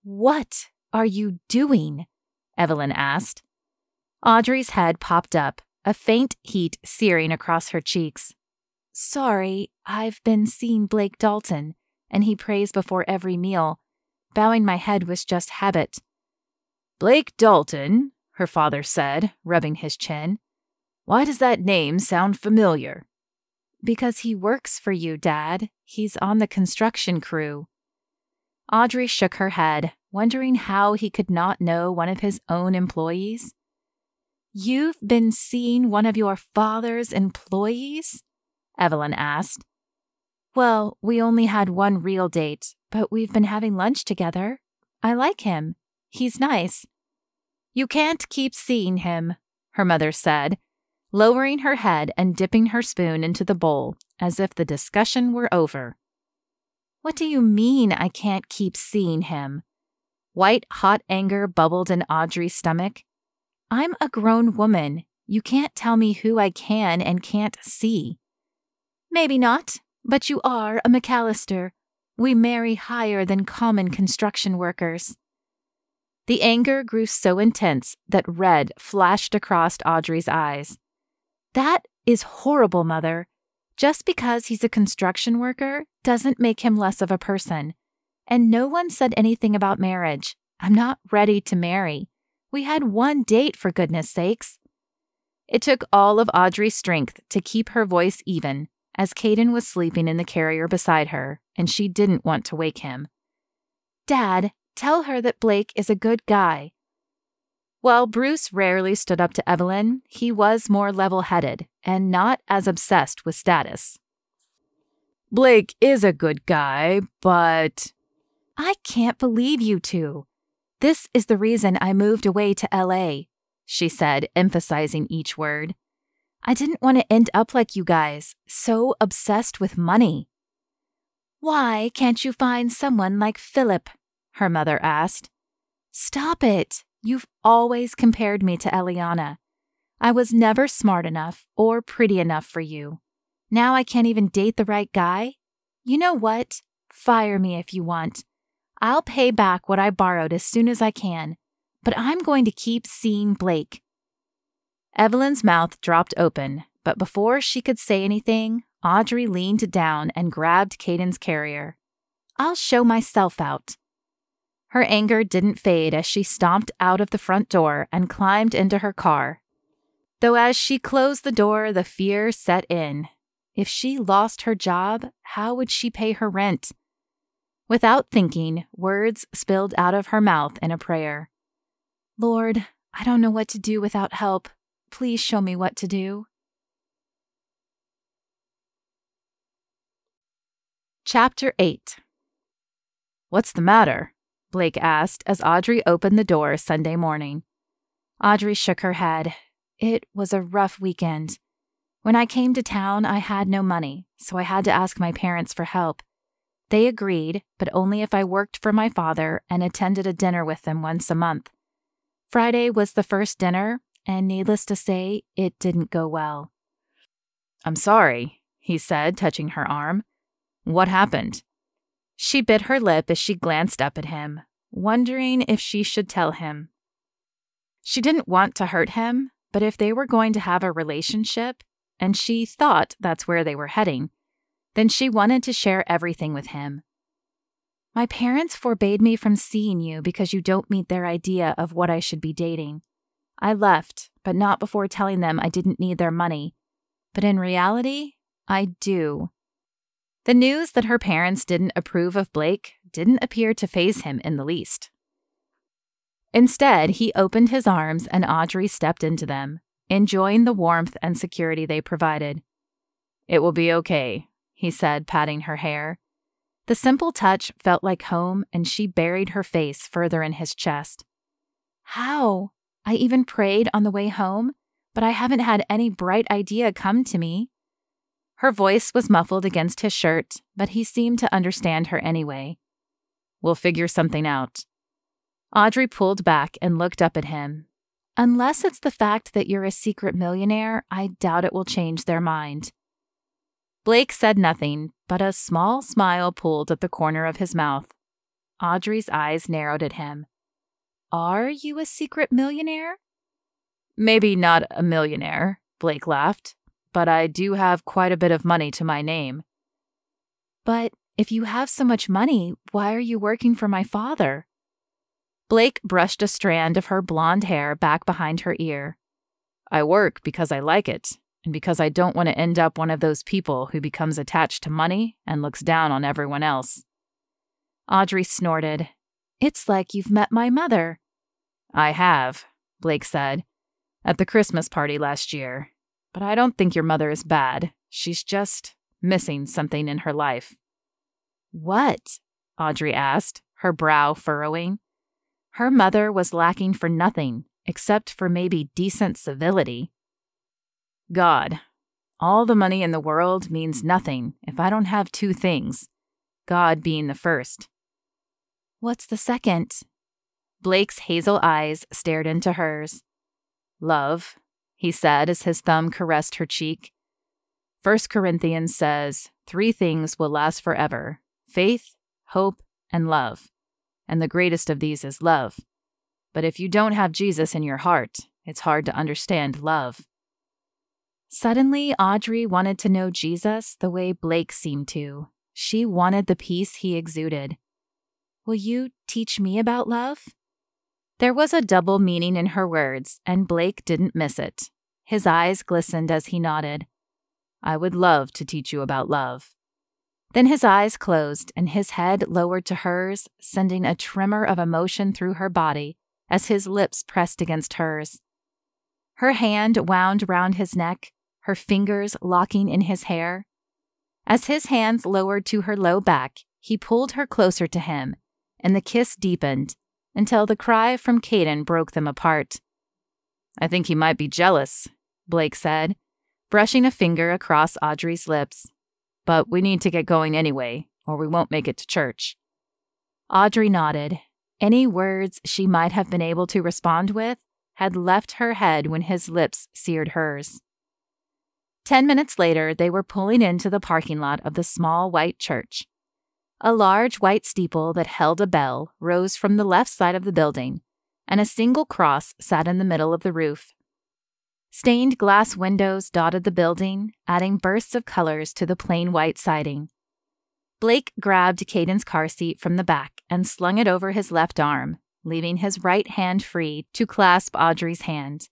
"What are you doing?" Evelyn asked. Audrey's head popped up, a faint heat searing across her cheeks. "Sorry, I've been seeing Blake Dalton, and he prays before every meal. Bowing my head was just habit." "Blake Dalton," her father said, rubbing his chin. "Why does that name sound familiar?" "Because he works for you, Dad. He's on the construction crew." Audrey shook her head, wondering how he could not know one of his own employees. "You've been seeing one of your father's employees?" Evelyn asked. "Well, we only had one real date, but we've been having lunch together. I like him. He's nice." "You can't keep seeing him," her mother said, lowering her head and dipping her spoon into the bowl, as if the discussion were over. "What do you mean I can't keep seeing him?" White, hot anger bubbled in Audrey's stomach. "I'm a grown woman. You can't tell me who I can and can't see. Maybe not, but you are a McAllister. We marry higher than common construction workers. The anger grew so intense that red flashed across Audrey's eyes. That is horrible, Mother. Just because he's a construction worker doesn't make him less of a person. And no one said anything about marriage. I'm not ready to marry. We had one date, for goodness sakes. It took all of Audrey's strength to keep her voice even, as Caden was sleeping in the carrier beside her, and she didn't want to wake him. Dad, tell her that Blake is a good guy. While Bruce rarely stood up to Evelyn, he was more level-headed and not as obsessed with status. Blake is a good guy, but... I can't believe you two. This is the reason I moved away to LA, she said, emphasizing each word. I didn't want to end up like you guys, so obsessed with money. Why can't you find someone like Philip? Her mother asked. Stop it. You've always compared me to Eliana. I was never smart enough or pretty enough for you. Now I can't even date the right guy? You know what? Fire me if you want. I'll pay back what I borrowed as soon as I can, but I'm going to keep seeing Blake. Evelyn's mouth dropped open, but before she could say anything, Audrey leaned down and grabbed Caden's carrier. I'll show myself out. Her anger didn't fade as she stomped out of the front door and climbed into her car. Though as she closed the door, the fear set in. If she lost her job, how would she pay her rent? Without thinking, words spilled out of her mouth in a prayer. Lord, I don't know what to do without help. Please show me what to do. Chapter 8. What's the matter? Blake asked as Audrey opened the door Sunday morning. Audrey shook her head. It was a rough weekend. When I came to town, I had no money, so I had to ask my parents for help. They agreed, but only if I worked for my father and attended a dinner with them once a month. Friday was the first dinner, and needless to say, it didn't go well. I'm sorry, he said, touching her arm. What happened? She bit her lip as she glanced up at him, wondering if she should tell him. She didn't want to hurt him, but if they were going to have a relationship, and she thought that's where they were heading, then she wanted to share everything with him. My parents forbade me from seeing you because you don't meet their idea of what I should be dating. I left, but not before telling them I didn't need their money. But in reality, I do. The news that her parents didn't approve of Blake didn't appear to faze him in the least. Instead, he opened his arms and Audrey stepped into them, enjoying the warmth and security they provided. It will be okay, he said, patting her hair. The simple touch felt like home, and she buried her face further in his chest. How? I even prayed on the way home, but I haven't had any bright idea come to me. Her voice was muffled against his shirt, but he seemed to understand her anyway. We'll figure something out. Audrey pulled back and looked up at him. Unless it's the fact that you're a secret millionaire, I doubt it will change their mind. Blake said nothing, but a small smile pulled at the corner of his mouth. Audrey's eyes narrowed at him. Are you a secret millionaire? Maybe not a millionaire, Blake laughed, but I do have quite a bit of money to my name. But if you have so much money, why are you working for my father? Blake brushed a strand of her blonde hair back behind her ear. I work because I like it, and because I don't want to end up one of those people who becomes attached to money and looks down on everyone else. Audrey snorted. It's like you've met my mother. I have, Blake said, at the Christmas party last year. But I don't think your mother is bad. She's just missing something in her life. What? Audrey asked, her brow furrowing. Her mother was lacking for nothing, except for maybe decent civility. God. All the money in the world means nothing if I don't have two things, God being the first. What's the second? Blake's hazel eyes stared into hers. Love, he said as his thumb caressed her cheek. 1 Corinthians says, 3 things will last forever: faith, hope, and love. And the greatest of these is love. But if you don't have Jesus in your heart, it's hard to understand love. Suddenly, Audrey wanted to know Jesus the way Blake seemed to. She wanted the peace he exuded. Will you teach me about love? There was a double meaning in her words, and Blake didn't miss it. His eyes glistened as he nodded. I would love to teach you about love. Then his eyes closed and his head lowered to hers, sending a tremor of emotion through her body as his lips pressed against hers. Her hand wound round his neck, her fingers locking in his hair. As his hands lowered to her low back, he pulled her closer to him, and the kiss deepened until the cry from Caden broke them apart. I think he might be jealous, Blake said, brushing a finger across Audrey's lips. But we need to get going anyway, or we won't make it to church. Audrey nodded. Any words she might have been able to respond with had left her head when his lips seared hers. 10 minutes later, they were pulling into the parking lot of the small white church. A large white steeple that held a bell rose from the left side of the building, and a single cross sat in the middle of the roof. Stained glass windows dotted the building, adding bursts of colors to the plain white siding. Blake grabbed Caden's car seat from the back and slung it over his left arm, leaving his right hand free to clasp Audrey's hand.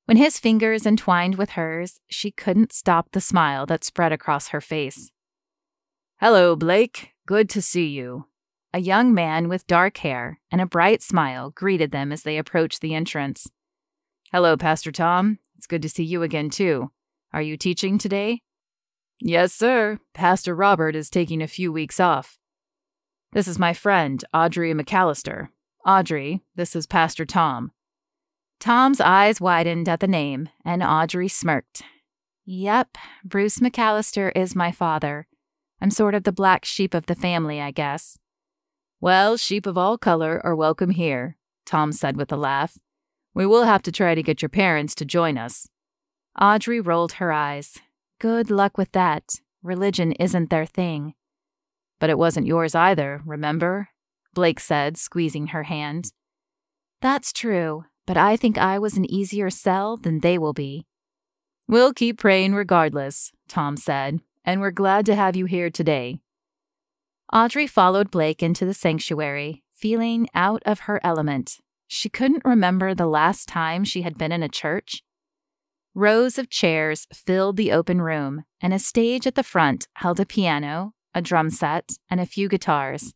When his fingers entwined with hers, she couldn't stop the smile that spread across her face. Hello, Blake. Good to see you. A young man with dark hair and a bright smile greeted them as they approached the entrance. Hello, Pastor Tom. It's good to see you again, too. Are you teaching today? Yes, sir. Pastor Robert is taking a few weeks off. This is my friend, Audrey McAllister. Audrey, this is Pastor Tom. Tom's eyes widened at the name, and Audrey smirked. Yep, Bruce McAllister is my father. I'm sort of the black sheep of the family, I guess. Well, sheep of all color are welcome here, Tom said with a laugh. We will have to try to get your parents to join us. Audrey rolled her eyes. Good luck with that. Religion isn't their thing. But it wasn't yours either, remember? Blake said, squeezing her hand. That's true, but I think I was an easier sell than they will be. We'll keep praying regardless, Tom said, and we're glad to have you here today. Audrey followed Blake into the sanctuary, feeling out of her element. She couldn't remember the last time she had been in a church. Rows of chairs filled the open room, and a stage at the front held a piano, a drum set, and a few guitars.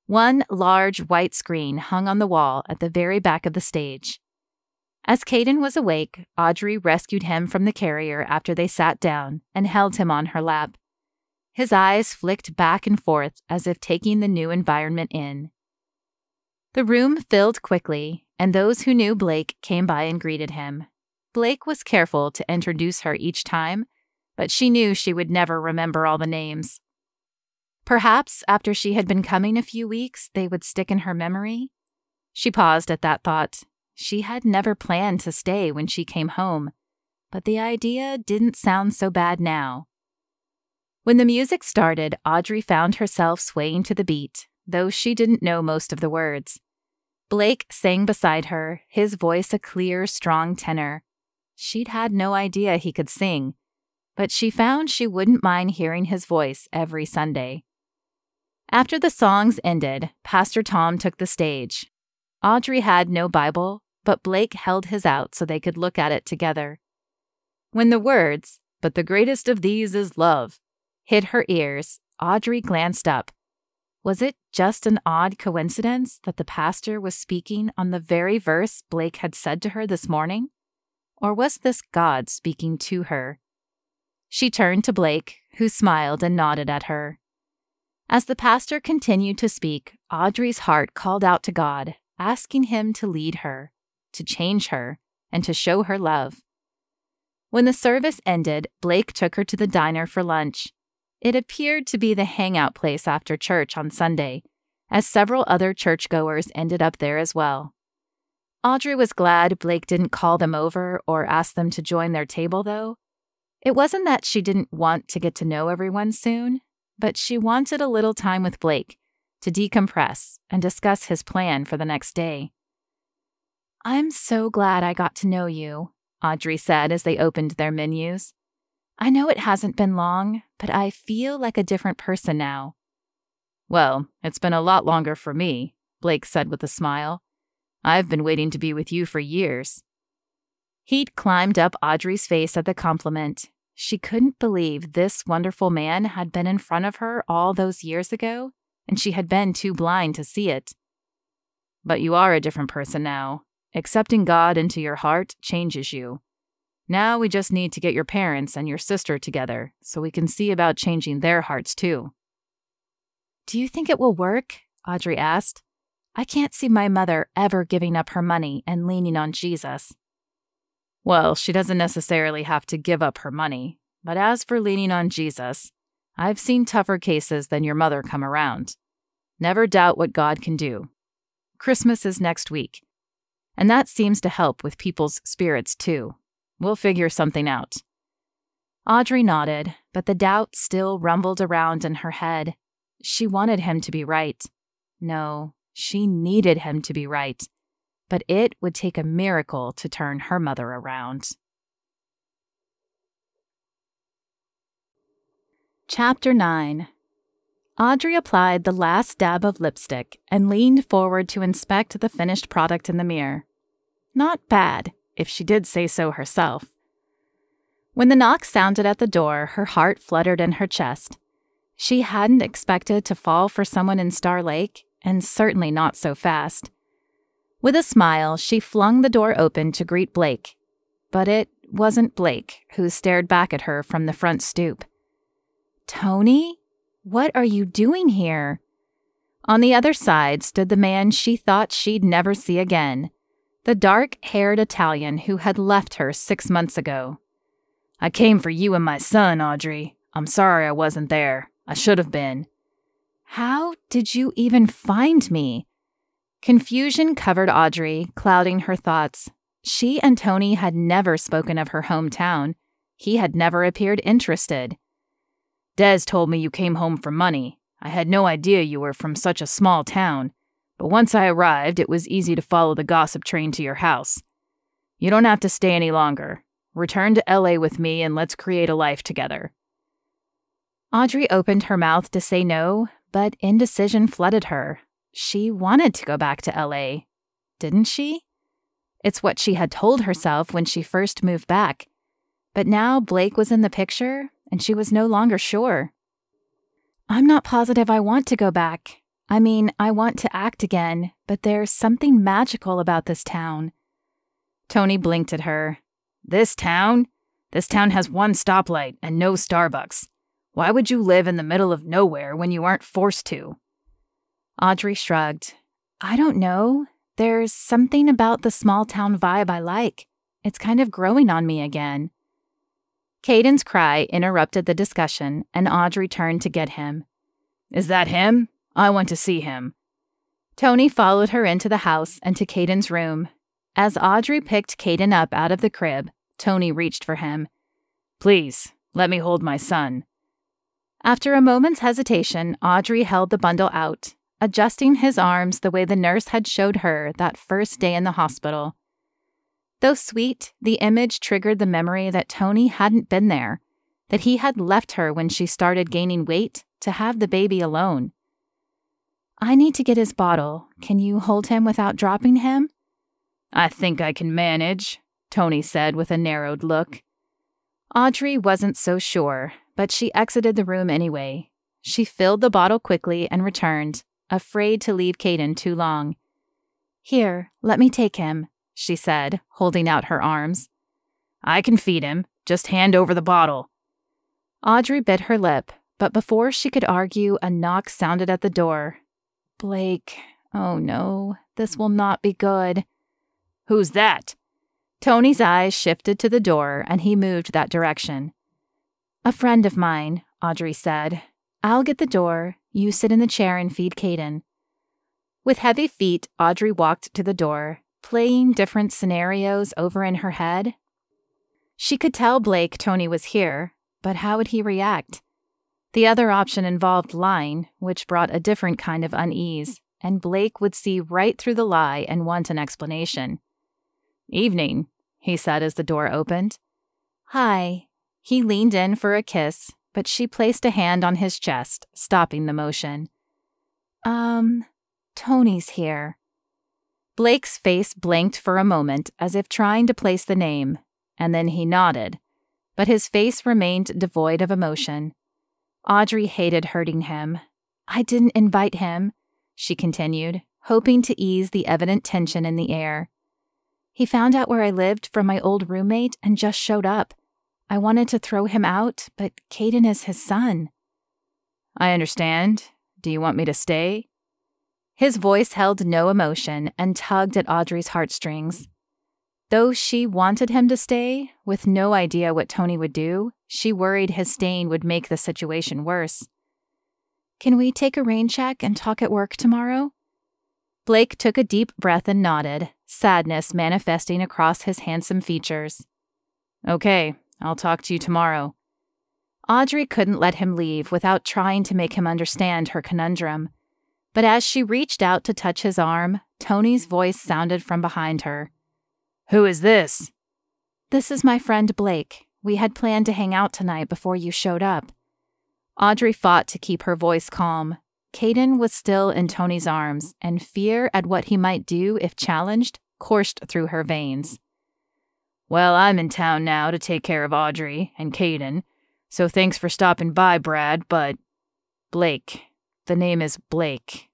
One large white screen hung on the wall at the very back of the stage. As Caden was awake, Audrey rescued him from the carrier after they sat down and held him on her lap. His eyes flicked back and forth as if taking the new environment in. The room filled quickly, and those who knew Blake came by and greeted him. Blake was careful to introduce her each time, but she knew she would never remember all the names. Perhaps after she had been coming a few weeks, they would stick in her memory. She paused at that thought. She had never planned to stay when she came home, but the idea didn't sound so bad now. When the music started, Audrey found herself swaying to the beat, though she didn't know most of the words. Blake sang beside her, his voice a clear, strong tenor. She'd had no idea he could sing, but she found she wouldn't mind hearing his voice every Sunday. After the songs ended, Pastor Tom took the stage. Audrey had no Bible, but Blake held his out so they could look at it together. When the words, "But the greatest of these is love," hit her ears, Audrey glanced up. Was it just an odd coincidence that the pastor was speaking on the very verse Blake had said to her this morning? Or was this God speaking to her? She turned to Blake, who smiled and nodded at her. As the pastor continued to speak, Audrey's heart called out to God, asking him to lead her, to change her, and to show her love. When the service ended, Blake took her to the diner for lunch. It appeared to be the hangout place after church on Sunday, as several other churchgoers ended up there as well. Audrey was glad Blake didn't call them over or ask them to join their table, though. It wasn't that she didn't want to get to know everyone soon, but she wanted a little time with Blake to decompress and discuss his plan for the next day. "I'm so glad I got to know you," Audrey said as they opened their menus. "I know it hasn't been long, but I feel like a different person now." "Well, it's been a lot longer for me," Blake said with a smile. "I've been waiting to be with you for years." Heat climbed up Audrey's face at the compliment. She couldn't believe this wonderful man had been in front of her all those years ago, and she had been too blind to see it. "But you are a different person now. Accepting God into your heart changes you. Now we just need to get your parents and your sister together so we can see about changing their hearts too." "Do you think it will work?" Audrey asked. "I can't see my mother ever giving up her money and leaning on Jesus." "Well, she doesn't necessarily have to give up her money, but as for leaning on Jesus, I've seen tougher cases than your mother come around. Never doubt what God can do. Christmas is next week, and that seems to help with people's spirits too. We'll figure something out." Audrey nodded, but the doubt still rumbled around in her head. She wanted him to be right. No, she needed him to be right. But it would take a miracle to turn her mother around. Chapter 9. Audrey applied the last dab of lipstick and leaned forward to inspect the finished product in the mirror. Not bad, if she did say so herself. When the knock sounded at the door, her heart fluttered in her chest. She hadn't expected to fall for someone in Star Lake, and certainly not so fast. With a smile, she flung the door open to greet Blake. But it wasn't Blake who stared back at her from the front stoop. "Tony? What are you doing here?" On the other side stood the man she thought she'd never see again, the dark-haired Italian who had left her 6 months ago. "I came for you and my son, Audrey. I'm sorry I wasn't there. I should have been." "How did you even find me?" Confusion covered Audrey, clouding her thoughts. She and Tony had never spoken of her hometown. He had never appeared interested. "Des told me you came home for money. I had no idea you were from such a small town, but once I arrived, it was easy to follow the gossip train to your house. You don't have to stay any longer. Return to LA with me and let's create a life together." Audrey opened her mouth to say no, but indecision flooded her. She wanted to go back to LA, didn't she? It's what she had told herself when she first moved back. But now Blake was in the picture, and she was no longer sure. "I'm not positive I want to go back. I mean, I want to act again, but there's something magical about this town." Tony blinked at her. This town? This town has one stoplight and no Starbucks. Why would you live in the middle of nowhere when you aren't forced to?" Audrey shrugged. "I don't know. There's something about the small town vibe I like. It's kind of growing on me again." Caden's cry interrupted the discussion, and Audrey turned to get him. "Is that him? I want to see him." Tony followed her into the house and to Caden's room. As Audrey picked Caden up out of the crib, Tony reached for him. "Please, let me hold my son." After a moment's hesitation, Audrey held the bundle out, adjusting his arms the way the nurse had showed her that first day in the hospital. Though sweet, the image triggered the memory that Tony hadn't been there, that he had left her when she started gaining weight to have the baby alone. "I need to get his bottle. Can you hold him without dropping him?" "I think I can manage," Tony said with a narrowed look. Audrey wasn't so sure, but she exited the room anyway. She filled the bottle quickly and returned, afraid to leave Caden too long. "Here, let me take him," she said, holding out her arms. "I can feed him. Just hand over the bottle." Audrey bit her lip, but before she could argue, a knock sounded at the door. Blake. Oh no, this will not be good. "Who's that?" Tony's eyes shifted to the door, and he moved that direction. "A friend of mine," Audrey said. "I'll get the door. You sit in the chair and feed Caden." With heavy feet, Audrey walked to the door. playing different scenarios over in her head. She could tell Blake Tony was here, but how would he react? The other option involved lying, which brought a different kind of unease, and Blake would see right through the lie and want an explanation. "Evening," he said as the door opened. "Hi." He leaned in for a kiss, but she placed a hand on his chest, stopping the motion. Tony's here." Blake's face blinked for a moment as if trying to place the name, and then he nodded, but his face remained devoid of emotion. Audrey hated hurting him. "I didn't invite him," she continued, hoping to ease the evident tension in the air. "He found out where I lived from my old roommate and just showed up. I wanted to throw him out, but Caden is his son." "I understand. Do you want me to stay?" His voice held no emotion and tugged at Audrey's heartstrings. Though she wanted him to stay, with no idea what Tony would do, she worried his staying would make the situation worse. "Can we take a rain check and talk at work tomorrow?" Blake took a deep breath and nodded, sadness manifesting across his handsome features. "Okay, I'll talk to you tomorrow." Audrey couldn't let him leave without trying to make him understand her conundrum. But as she reached out to touch his arm, Tony's voice sounded from behind her. "Who is this?" "This is my friend Blake. We had planned to hang out tonight before you showed up." Audrey fought to keep her voice calm. Caden was still in Tony's arms, and fear at what he might do if challenged coursed through her veins. "Well, I'm in town now to take care of Audrey and Caden, so thanks for stopping by, Brad, but Blake. The name is Blake."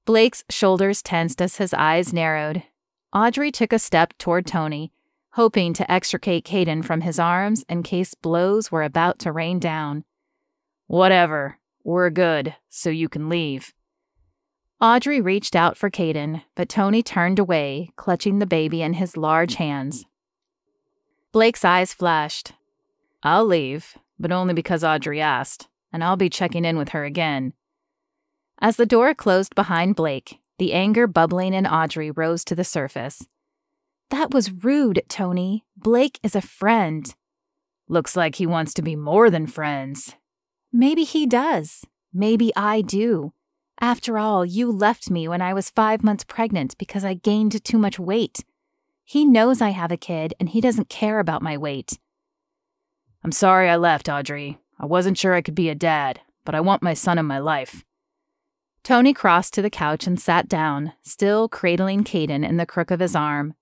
Blake's shoulders tensed as his eyes narrowed. Audrey took a step toward Tony, hoping to extricate Caden from his arms in case blows were about to rain down. "Whatever. We're good, so you can leave." Audrey reached out for Caden, but Tony turned away, clutching the baby in his large hands. Blake's eyes flashed. "I'll leave, but only because Audrey asked, and I'll be checking in with her again." As the door closed behind Blake, the anger bubbling in Audrey rose to the surface. "That was rude, Tony. Blake is a friend." "Looks like he wants to be more than friends." "Maybe he does. Maybe I do. After all, you left me when I was 5 months pregnant because I gained too much weight. He knows I have a kid, and he doesn't care about my weight." "I'm sorry I left, Audrey. I wasn't sure I could be a dad, but I want my son in my life." Tony crossed to the couch and sat down, still cradling Caden in the crook of his arm.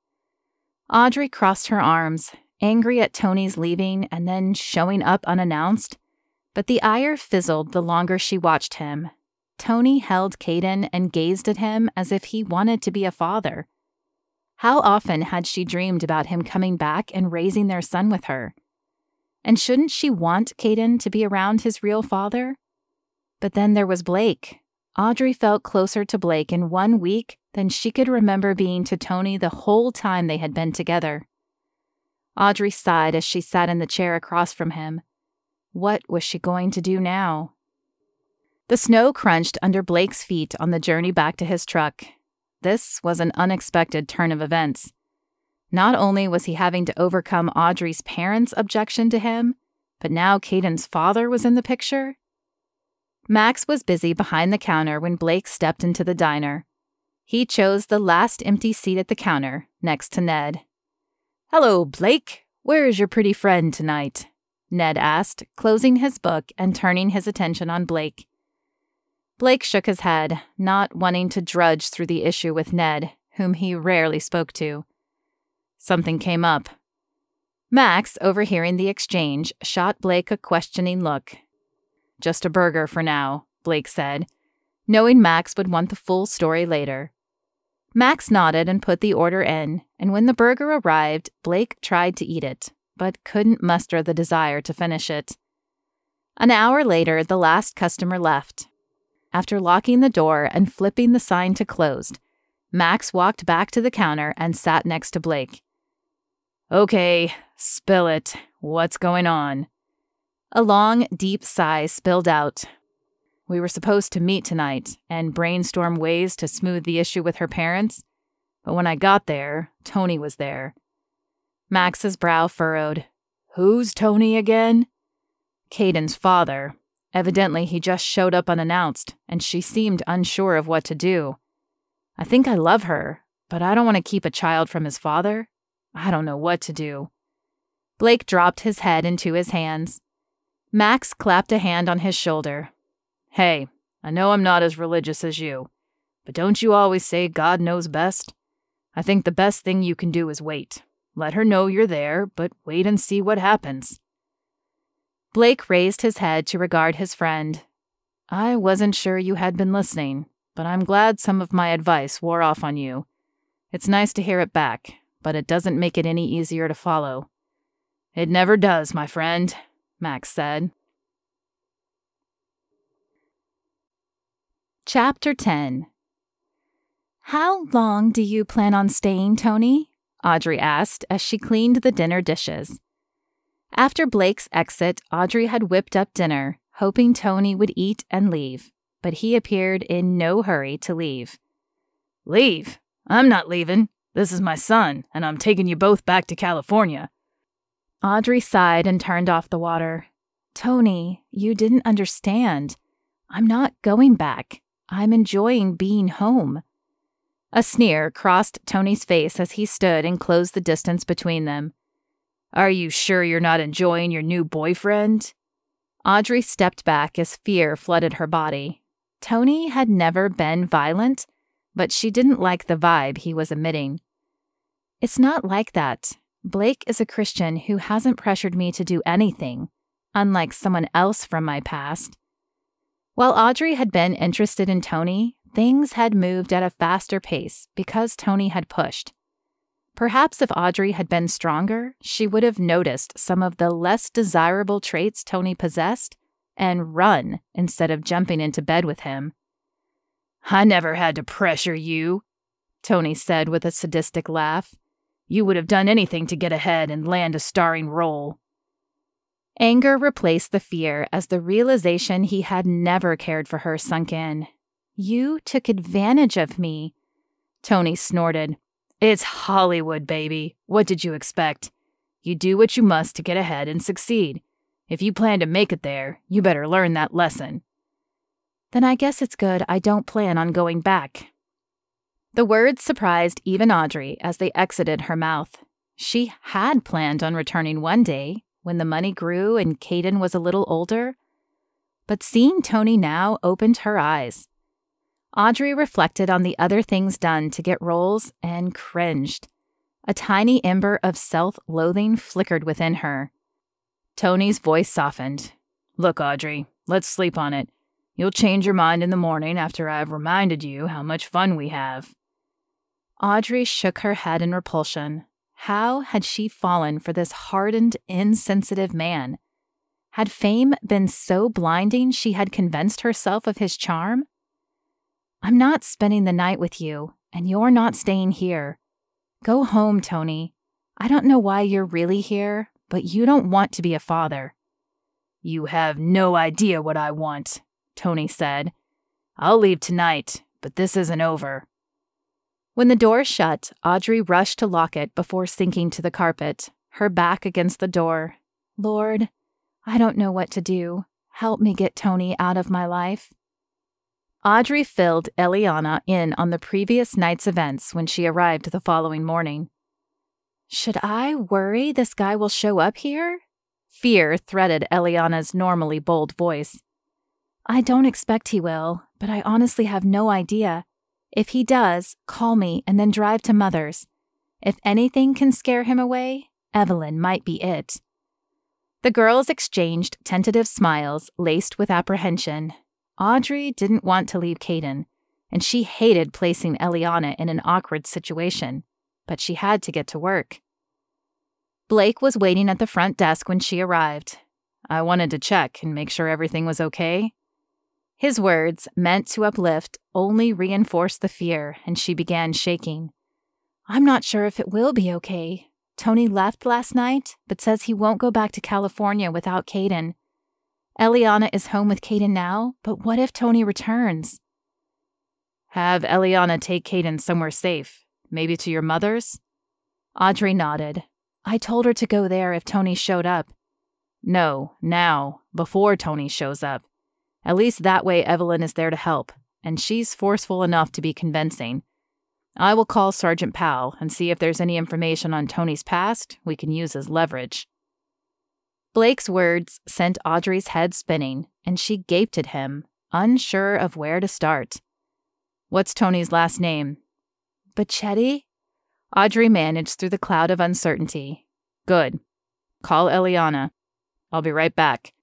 Audrey crossed her arms, angry at Tony's leaving and then showing up unannounced, but the ire fizzled the longer she watched him. Tony held Caden and gazed at him as if he wanted to be a father. How often had she dreamed about him coming back and raising their son with her? And shouldn't she want Caden to be around his real father? But then there was Blake. Audrey felt closer to Blake in 1 week than she could remember being to Tony the whole time they had been together. Audrey sighed as she sat in the chair across from him. What was she going to do now? The snow crunched under Blake's feet on the journey back to his truck. This was an unexpected turn of events. Not only was he having to overcome Audrey's parents' objection to him, but now Caden's father was in the picture. Max was busy behind the counter when Blake stepped into the diner. He chose the last empty seat at the counter, next to Ned. "Hello, Blake. Where is your pretty friend tonight?" Ned asked, closing his book and turning his attention on Blake. Blake shook his head, not wanting to drudge through the issue with Ned, whom he rarely spoke to. Something came up. Max, overhearing the exchange, shot Blake a questioning look. "Just a burger for now," Blake said, knowing Max would want the full story later. Max nodded and put the order in, and when the burger arrived, Blake tried to eat it, but couldn't muster the desire to finish it. An hour later, the last customer left. After locking the door and flipping the sign to closed, Max walked back to the counter and sat next to Blake. "Okay, spill it. What's going on?" A long, deep sigh spilled out. "We were supposed to meet tonight and brainstorm ways to smooth the issue with her parents, But when I got there, Tony was there. Max's brow furrowed. Who's Tony again? Caden's father. Evidently, he just showed up unannounced, and she seemed unsure of what to do. I think I love her, but I don't want to keep a child from his father. I don't know what to do. Blake dropped his head into his hands. Max clapped a hand on his shoulder. Hey, I know I'm not as religious as you, but don't you always say God knows best? I think the best thing you can do is wait. Let her know you're there, but wait and see what happens. Blake raised his head to regard his friend. I wasn't sure you had been listening, but I'm glad some of my advice wore off on you. It's nice to hear it back, but it doesn't make it any easier to follow. It never does, my friend, Max said. Chapter 10. How long do you plan on staying, Tony? Audrey asked as she cleaned the dinner dishes. After Blake's exit, Audrey had whipped up dinner, hoping Tony would eat and leave, but he appeared in no hurry to leave. Leave? I'm not leaving. This is my son, and I'm taking you both back to California. Audrey sighed and turned off the water. Tony, you didn't understand. I'm not going back. I'm enjoying being home. A sneer crossed Tony's face as he stood and closed the distance between them. Are you sure you're not enjoying your new boyfriend? Audrey stepped back as fear flooded her body. Tony had never been violent, but she didn't like the vibe he was emitting. It's not like that. Blake is a Christian who hasn't pressured me to do anything, unlike someone else from my past. While Audrey had been interested in Tony, things had moved at a faster pace because Tony had pushed. Perhaps if Audrey had been stronger, she would have noticed some of the less desirable traits Tony possessed and run instead of jumping into bed with him. I never had to pressure you, Tony said with a sadistic laugh. You would have done anything to get ahead and land a starring role. Anger replaced the fear as the realization he had never cared for her sunk in. You took advantage of me, Tony snorted. It's Hollywood, baby. What did you expect? You do what you must to get ahead and succeed. If you plan to make it there, you better learn that lesson. Then I guess it's good I don't plan on going back. The words surprised even Audrey as they exited her mouth. She had planned on returning one day, when the money grew and Caden was a little older. But seeing Tony now opened her eyes. Audrey reflected on the other things done to get roles and cringed. A tiny ember of self-loathing flickered within her. Tony's voice softened. Look, Audrey, let's sleep on it. You'll change your mind in the morning after I've reminded you how much fun we have. Audrey shook her head in repulsion. How had she fallen for this hardened, insensitive man? Had fame been so blinding she had convinced herself of his charm? I'm not spending the night with you, and you're not staying here. Go home, Tony. I don't know why you're really here, but you don't want to be a father. You have no idea what I want, Tony said. I'll leave tonight, but this isn't over. When the door shut, Audrey rushed to lock it before sinking to the carpet, her back against the door. Lord, I don't know what to do. Help me get Tony out of my life. Audrey filled Eliana in on the previous night's events when she arrived the following morning. Should I worry this guy will show up here? Fear threaded Eliana's normally bold voice. I don't expect he will, but I honestly have no idea. If he does, call me and then drive to Mother's. If anything can scare him away, Evelyn might be it. The girls exchanged tentative smiles laced with apprehension. Audrey didn't want to leave Caden, and she hated placing Eliana in an awkward situation, but she had to get to work. Blake was waiting at the front desk when she arrived. I wanted to check and make sure everything was okay. His words, meant to uplift, only reinforced the fear, and she began shaking. I'm not sure if it will be okay. Tony left last night, but says he won't go back to California without Caden. Eliana is home with Caden now, but what if Tony returns? Have Eliana take Caden somewhere safe. Maybe to your mother's? Audrey nodded. I told her to go there if Tony showed up. No, now, before Tony shows up. At least that way Evelyn is there to help, and she's forceful enough to be convincing. I will call Sergeant Powell and see if there's any information on Tony's past we can use as leverage. Blake's words sent Audrey's head spinning, and she gaped at him, unsure of where to start. What's Tony's last name? Bacchetti? Audrey managed through the cloud of uncertainty. Good. Call Eliana. I'll be right back.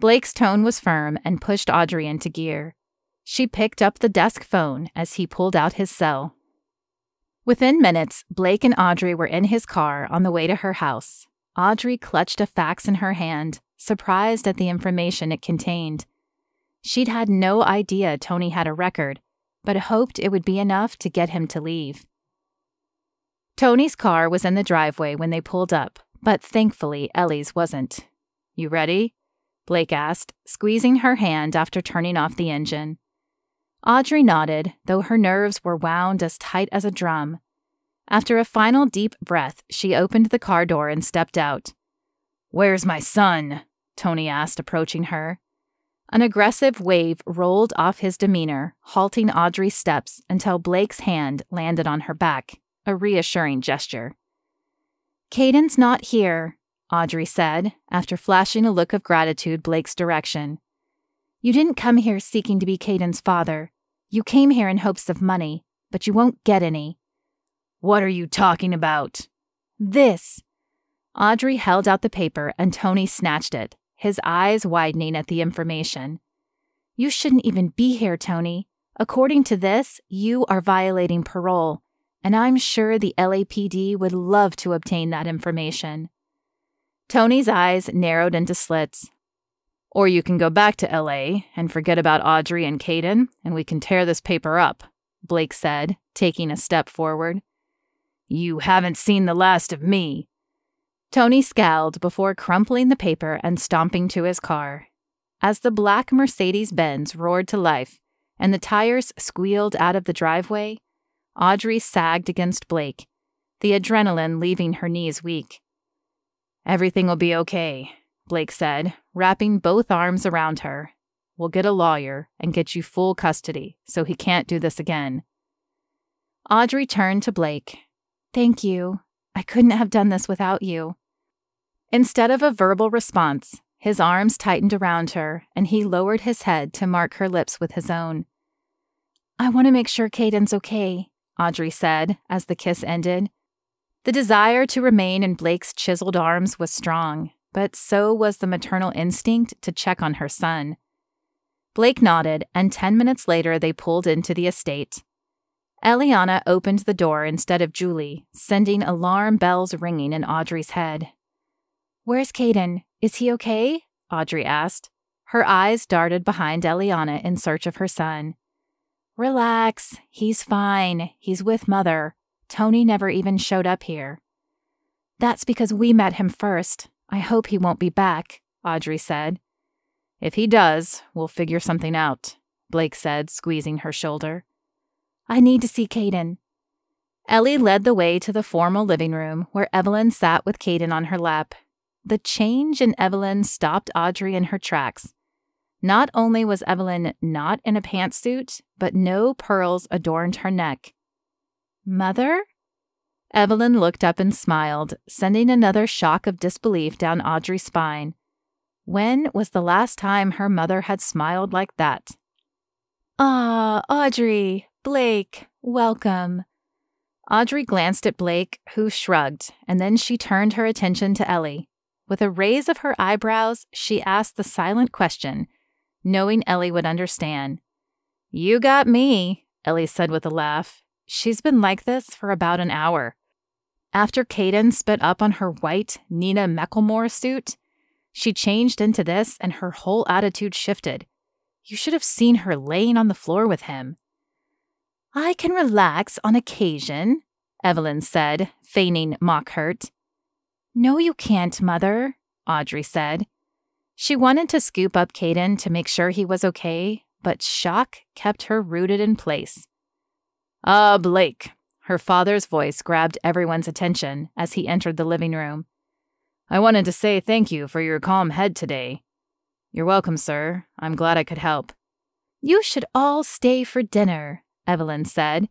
Blake's tone was firm and pushed Audrey into gear. She picked up the desk phone as he pulled out his cell. Within minutes, Blake and Audrey were in his car on the way to her house. Audrey clutched a fax in her hand, surprised at the information it contained. She'd had no idea Tony had a record, but hoped it would be enough to get him to leave. Tony's car was in the driveway when they pulled up, but thankfully Ellie's wasn't. You ready? Blake asked, squeezing her hand after turning off the engine. Audrey nodded, though her nerves were wound as tight as a drum. After a final deep breath, she opened the car door and stepped out. Where's my son? Tony asked, approaching her. An aggressive wave rolled off his demeanor, halting Audrey's steps until Blake's hand landed on her back, a reassuring gesture. Caden's not here, Audrey said, after flashing a look of gratitude Blake's direction. You didn't come here seeking to be Caden's father. You came here in hopes of money, but you won't get any. What are you talking about? This. Audrey held out the paper and Tony snatched it, his eyes widening at the information. You shouldn't even be here, Tony. According to this, you are violating parole, and I'm sure the LAPD would love to obtain that information. Tony's eyes narrowed into slits. Or you can go back to LA and forget about Audrey and Caden, and we can tear this paper up, Blake said, taking a step forward. You haven't seen the last of me. Tony scowled before crumpling the paper and stomping to his car. As the black Mercedes-Benz roared to life and the tires squealed out of the driveway, Audrey sagged against Blake, the adrenaline leaving her knees weak. Everything will be okay, Blake said, wrapping both arms around her. We'll get a lawyer and get you full custody so he can't do this again. Audrey turned to Blake. Thank you. I couldn't have done this without you. Instead of a verbal response, his arms tightened around her and he lowered his head to mark her lips with his own. I want to make sure Caden's okay, Audrey said as the kiss ended. The desire to remain in Blake's chiseled arms was strong, but so was the maternal instinct to check on her son. Blake nodded, and 10 minutes later they pulled into the estate. Eliana opened the door instead of Julie, sending alarm bells ringing in Audrey's head. Where's Caden? Is he okay? Audrey asked. Her eyes darted behind Eliana in search of her son. Relax. He's fine. He's with Mother. Tony never even showed up here. That's because we met him first. I hope he won't be back, Audrey said. If he does, we'll figure something out, Blake said, squeezing her shoulder. I need to see Caden. Ellie led the way to the formal living room where Evelyn sat with Caden on her lap. The change in Evelyn stopped Audrey in her tracks. Not only was Evelyn not in a pantsuit, but no pearls adorned her neck. Mother? Evelyn looked up and smiled, sending another shock of disbelief down Audrey's spine. When was the last time her mother had smiled like that? Ah, Audrey, Blake, welcome. Audrey glanced at Blake, who shrugged, and then she turned her attention to Ellie. With a raise of her eyebrows, she asked the silent question, knowing Ellie would understand. You got me, Ellie said with a laugh. She's been like this for about an hour. After Caden spit up on her white Nina Macklemore suit, she changed into this and her whole attitude shifted. You should have seen her laying on the floor with him. I can relax on occasion, Evelyn said, feigning mock hurt. No, you can't, Mother, Audrey said. She wanted to scoop up Caden to make sure he was okay, but shock kept her rooted in place. Blake. Her father's voice grabbed everyone's attention as he entered the living room. "I wanted to say thank you for your calm head today." "You're welcome, sir. I'm glad I could help." "You should all stay for dinner," Evelyn said.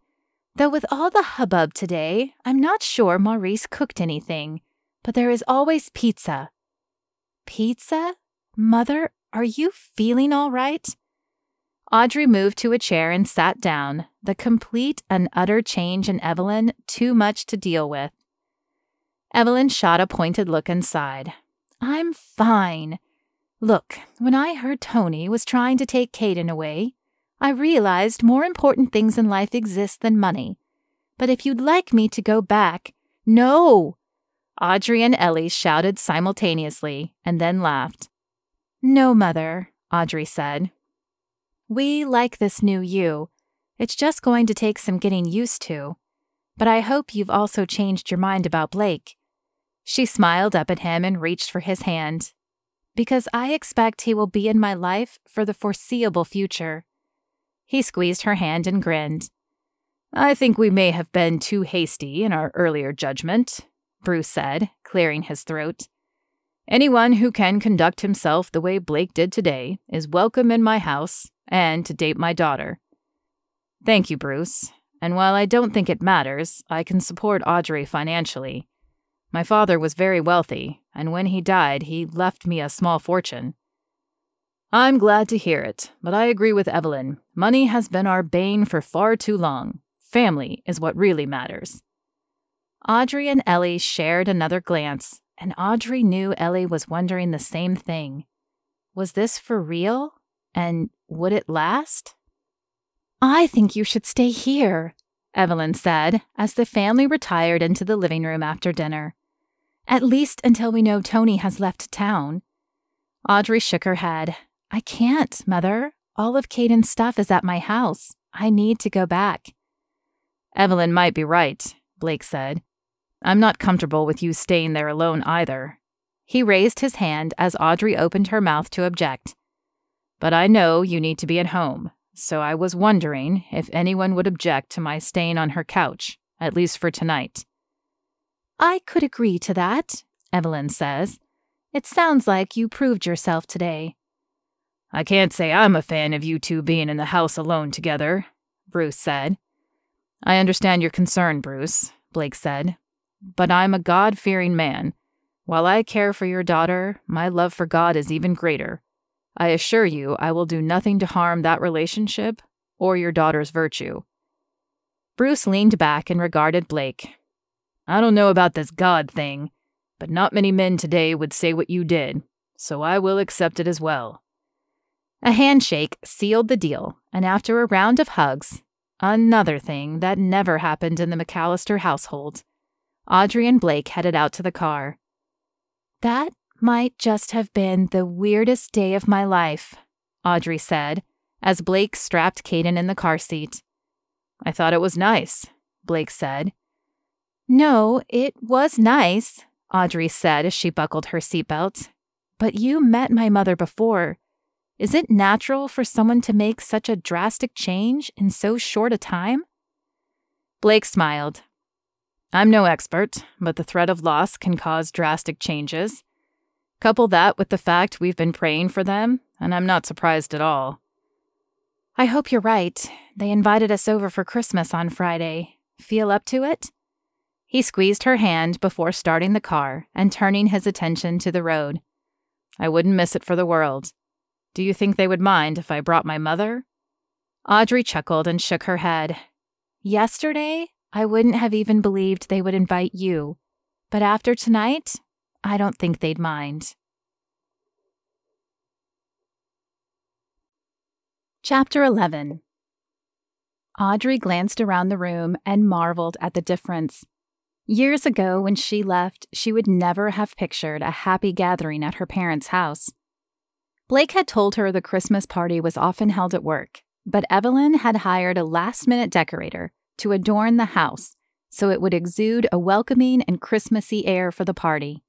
"Though with all the hubbub today, I'm not sure Maurice cooked anything, but there is always pizza." "Pizza? Mother, are you feeling all right?" Audrey moved to a chair and sat down, the complete and utter change in Evelyn too much to deal with. Evelyn shot a pointed look and sighed. "I'm fine. Look, when I heard Tony was trying to take Caden away, I realized more important things in life exist than money. But if you'd like me to go back—" "No!" Audrey and Ellie shouted simultaneously and then laughed. "No, Mother," Audrey said. "We like this new you. It's just going to take some getting used to. But I hope you've also changed your mind about Blake." She smiled up at him and reached for his hand. "Because I expect he will be in my life for the foreseeable future." He squeezed her hand and grinned. "I think we may have been too hasty in our earlier judgment," Bruce said, clearing his throat. "Anyone who can conduct himself the way Blake did today is welcome in my house and to date my daughter." "Thank you, Bruce. And while I don't think it matters, I can support Audrey financially. My father was very wealthy, and when he died, he left me a small fortune." "I'm glad to hear it, but I agree with Evelyn. Money has been our bane for far too long. Family is what really matters." Audrey and Ellie shared another glance, and Audrey knew Ellie was wondering the same thing. Was this for real? And would it last? "I think you should stay here," Evelyn said as the family retired into the living room after dinner. "At least until we know Tony has left town." Audrey shook her head. "I can't, Mother. All of Caden's stuff is at my house. I need to go back." "Evelyn might be right," Blake said. "I'm not comfortable with you staying there alone either." He raised his hand as Audrey opened her mouth to object. "But I know you need to be at home, so I was wondering if anyone would object to my staying on her couch, at least for tonight." "I could agree to that," Evelyn says. "It sounds like you proved yourself today." "I can't say I'm a fan of you two being in the house alone together," Bruce said. "I understand your concern, Bruce," Blake said. "But I'm a God-fearing man. While I care for your daughter, my love for God is even greater. I assure you I will do nothing to harm that relationship or your daughter's virtue." Bruce leaned back and regarded Blake. "I don't know about this God thing, but not many men today would say what you did, so I will accept it as well." A handshake sealed the deal, and after a round of hugs, another thing that never happened in the McAllister household, Audrey and Blake headed out to the car. "That might just have been the weirdest day of my life," Audrey said, as Blake strapped Caden in the car seat. "I thought it was nice," Blake said. "No, it was nice," Audrey said as she buckled her seatbelt. "But you met my mother before. Is it natural for someone to make such a drastic change in so short a time?" Blake smiled. "I'm no expert, but the threat of loss can cause drastic changes. Couple that with the fact we've been praying for them, and I'm not surprised at all." "I hope you're right. They invited us over for Christmas on Friday. Feel up to it?" He squeezed her hand before starting the car and turning his attention to the road. "I wouldn't miss it for the world. Do you think they would mind if I brought my mother?" Audrey chuckled and shook her head. "Yesterday, I wouldn't have even believed they would invite you. But after tonight, I don't think they'd mind." Chapter 11. Audrey glanced around the room and marveled at the difference. Years ago, when she left, she would never have pictured a happy gathering at her parents' house. Blake had told her the Christmas party was often held at work, but Evelyn had hired a last-minute decorator to adorn the house so it would exude a welcoming and Christmassy air for the party.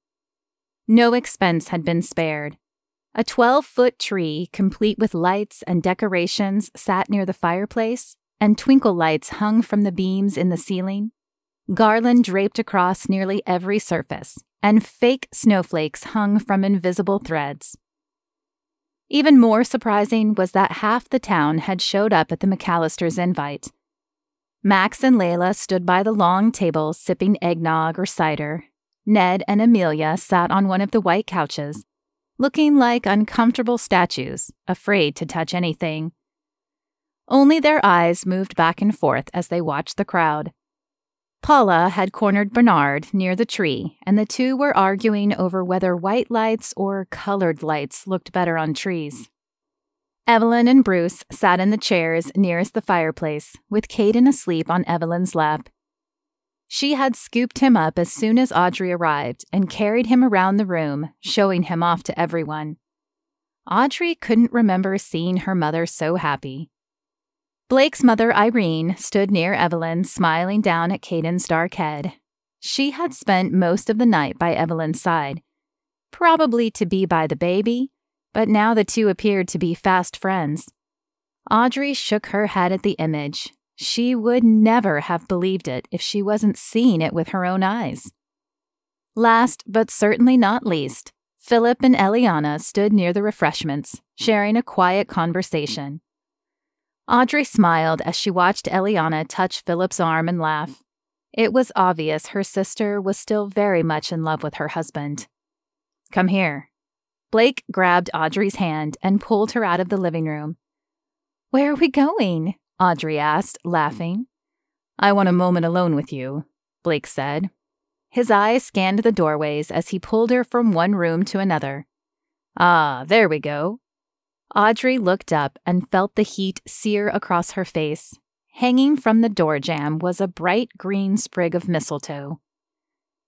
No expense had been spared. A 12-foot tree, complete with lights and decorations, sat near the fireplace, and twinkle lights hung from the beams in the ceiling, Garland draped across nearly every surface, and fake snowflakes hung from invisible threads. Even more surprising was that half the town had showed up at the McAllisters' invite. Max and Layla stood by the long table sipping eggnog or cider. Ned and Amelia sat on one of the white couches, looking like uncomfortable statues, afraid to touch anything. Only their eyes moved back and forth as they watched the crowd. Paula had cornered Bernard near the tree, and the two were arguing over whether white lights or colored lights looked better on trees. Evelyn and Bruce sat in the chairs nearest the fireplace, with Caden asleep on Evelyn's lap. She had scooped him up as soon as Audrey arrived and carried him around the room, showing him off to everyone. Audrey couldn't remember seeing her mother so happy. Blake's mother, Irene, stood near Evelyn, smiling down at Caden's dark head. She had spent most of the night by Evelyn's side, probably to be by the baby, but now the two appeared to be fast friends. Audrey shook her head at the image. She would never have believed it if she wasn't seeing it with her own eyes. Last, but certainly not least, Philip and Eliana stood near the refreshments, sharing a quiet conversation. Audrey smiled as she watched Eliana touch Philip's arm and laugh. It was obvious her sister was still very much in love with her husband. "Come here." Blake grabbed Audrey's hand and pulled her out of the living room. "Where are we going?" Audrey asked, laughing. "I want a moment alone with you," Blake said. His eyes scanned the doorways as he pulled her from one room to another. "Ah, there we go." Audrey looked up and felt the heat sear across her face. Hanging from the door jamb was a bright green sprig of mistletoe.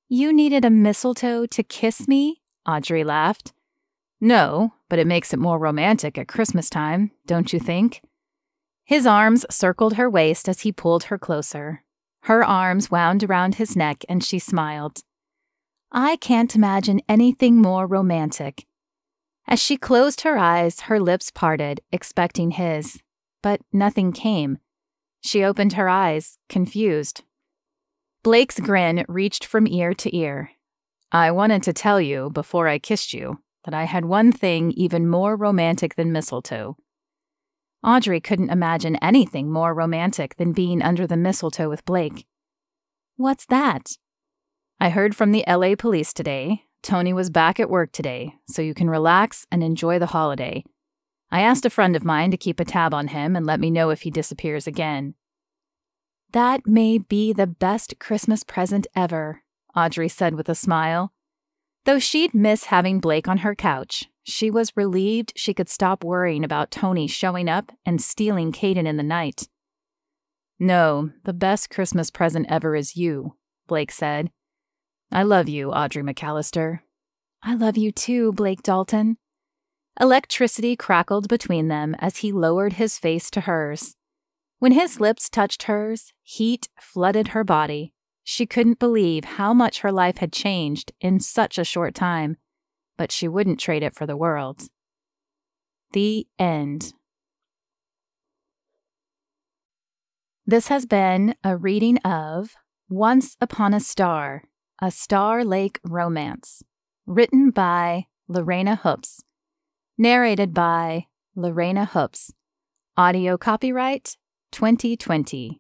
"You needed a mistletoe to kiss me?" Audrey laughed. "No, but it makes it more romantic at Christmas time, don't you think?" His arms circled her waist as he pulled her closer. Her arms wound around his neck and she smiled. "I can't imagine anything more romantic." As she closed her eyes, her lips parted, expecting his. But nothing came. She opened her eyes, confused. Blake's grin reached from ear to ear. "I wanted to tell you, before I kissed you, that I had one thing even more romantic than mistletoe." Audrey couldn't imagine anything more romantic than being under the mistletoe with Blake. "What's that?" "I heard from the LA police today. Tony was back at work today, so you can relax and enjoy the holiday. I asked a friend of mine to keep a tab on him and let me know if he disappears again." "That may be the best Christmas present ever," Audrey said with a smile. Though she'd miss having Blake on her couch, she was relieved she could stop worrying about Tony showing up and stealing Caden in the night. "No, the best Christmas present ever is you," Blake said. "I love you, Audrey McAllister." "I love you too, Blake Dalton." Electricity crackled between them as he lowered his face to hers. When his lips touched hers, heat flooded her body. She couldn't believe how much her life had changed in such a short time, but she wouldn't trade it for the world. The end. This has been a reading of Once Upon a Star, a Star Lake Romance, written by Lorana Hoops, narrated by Lorana Hoops, audio copyright 2020.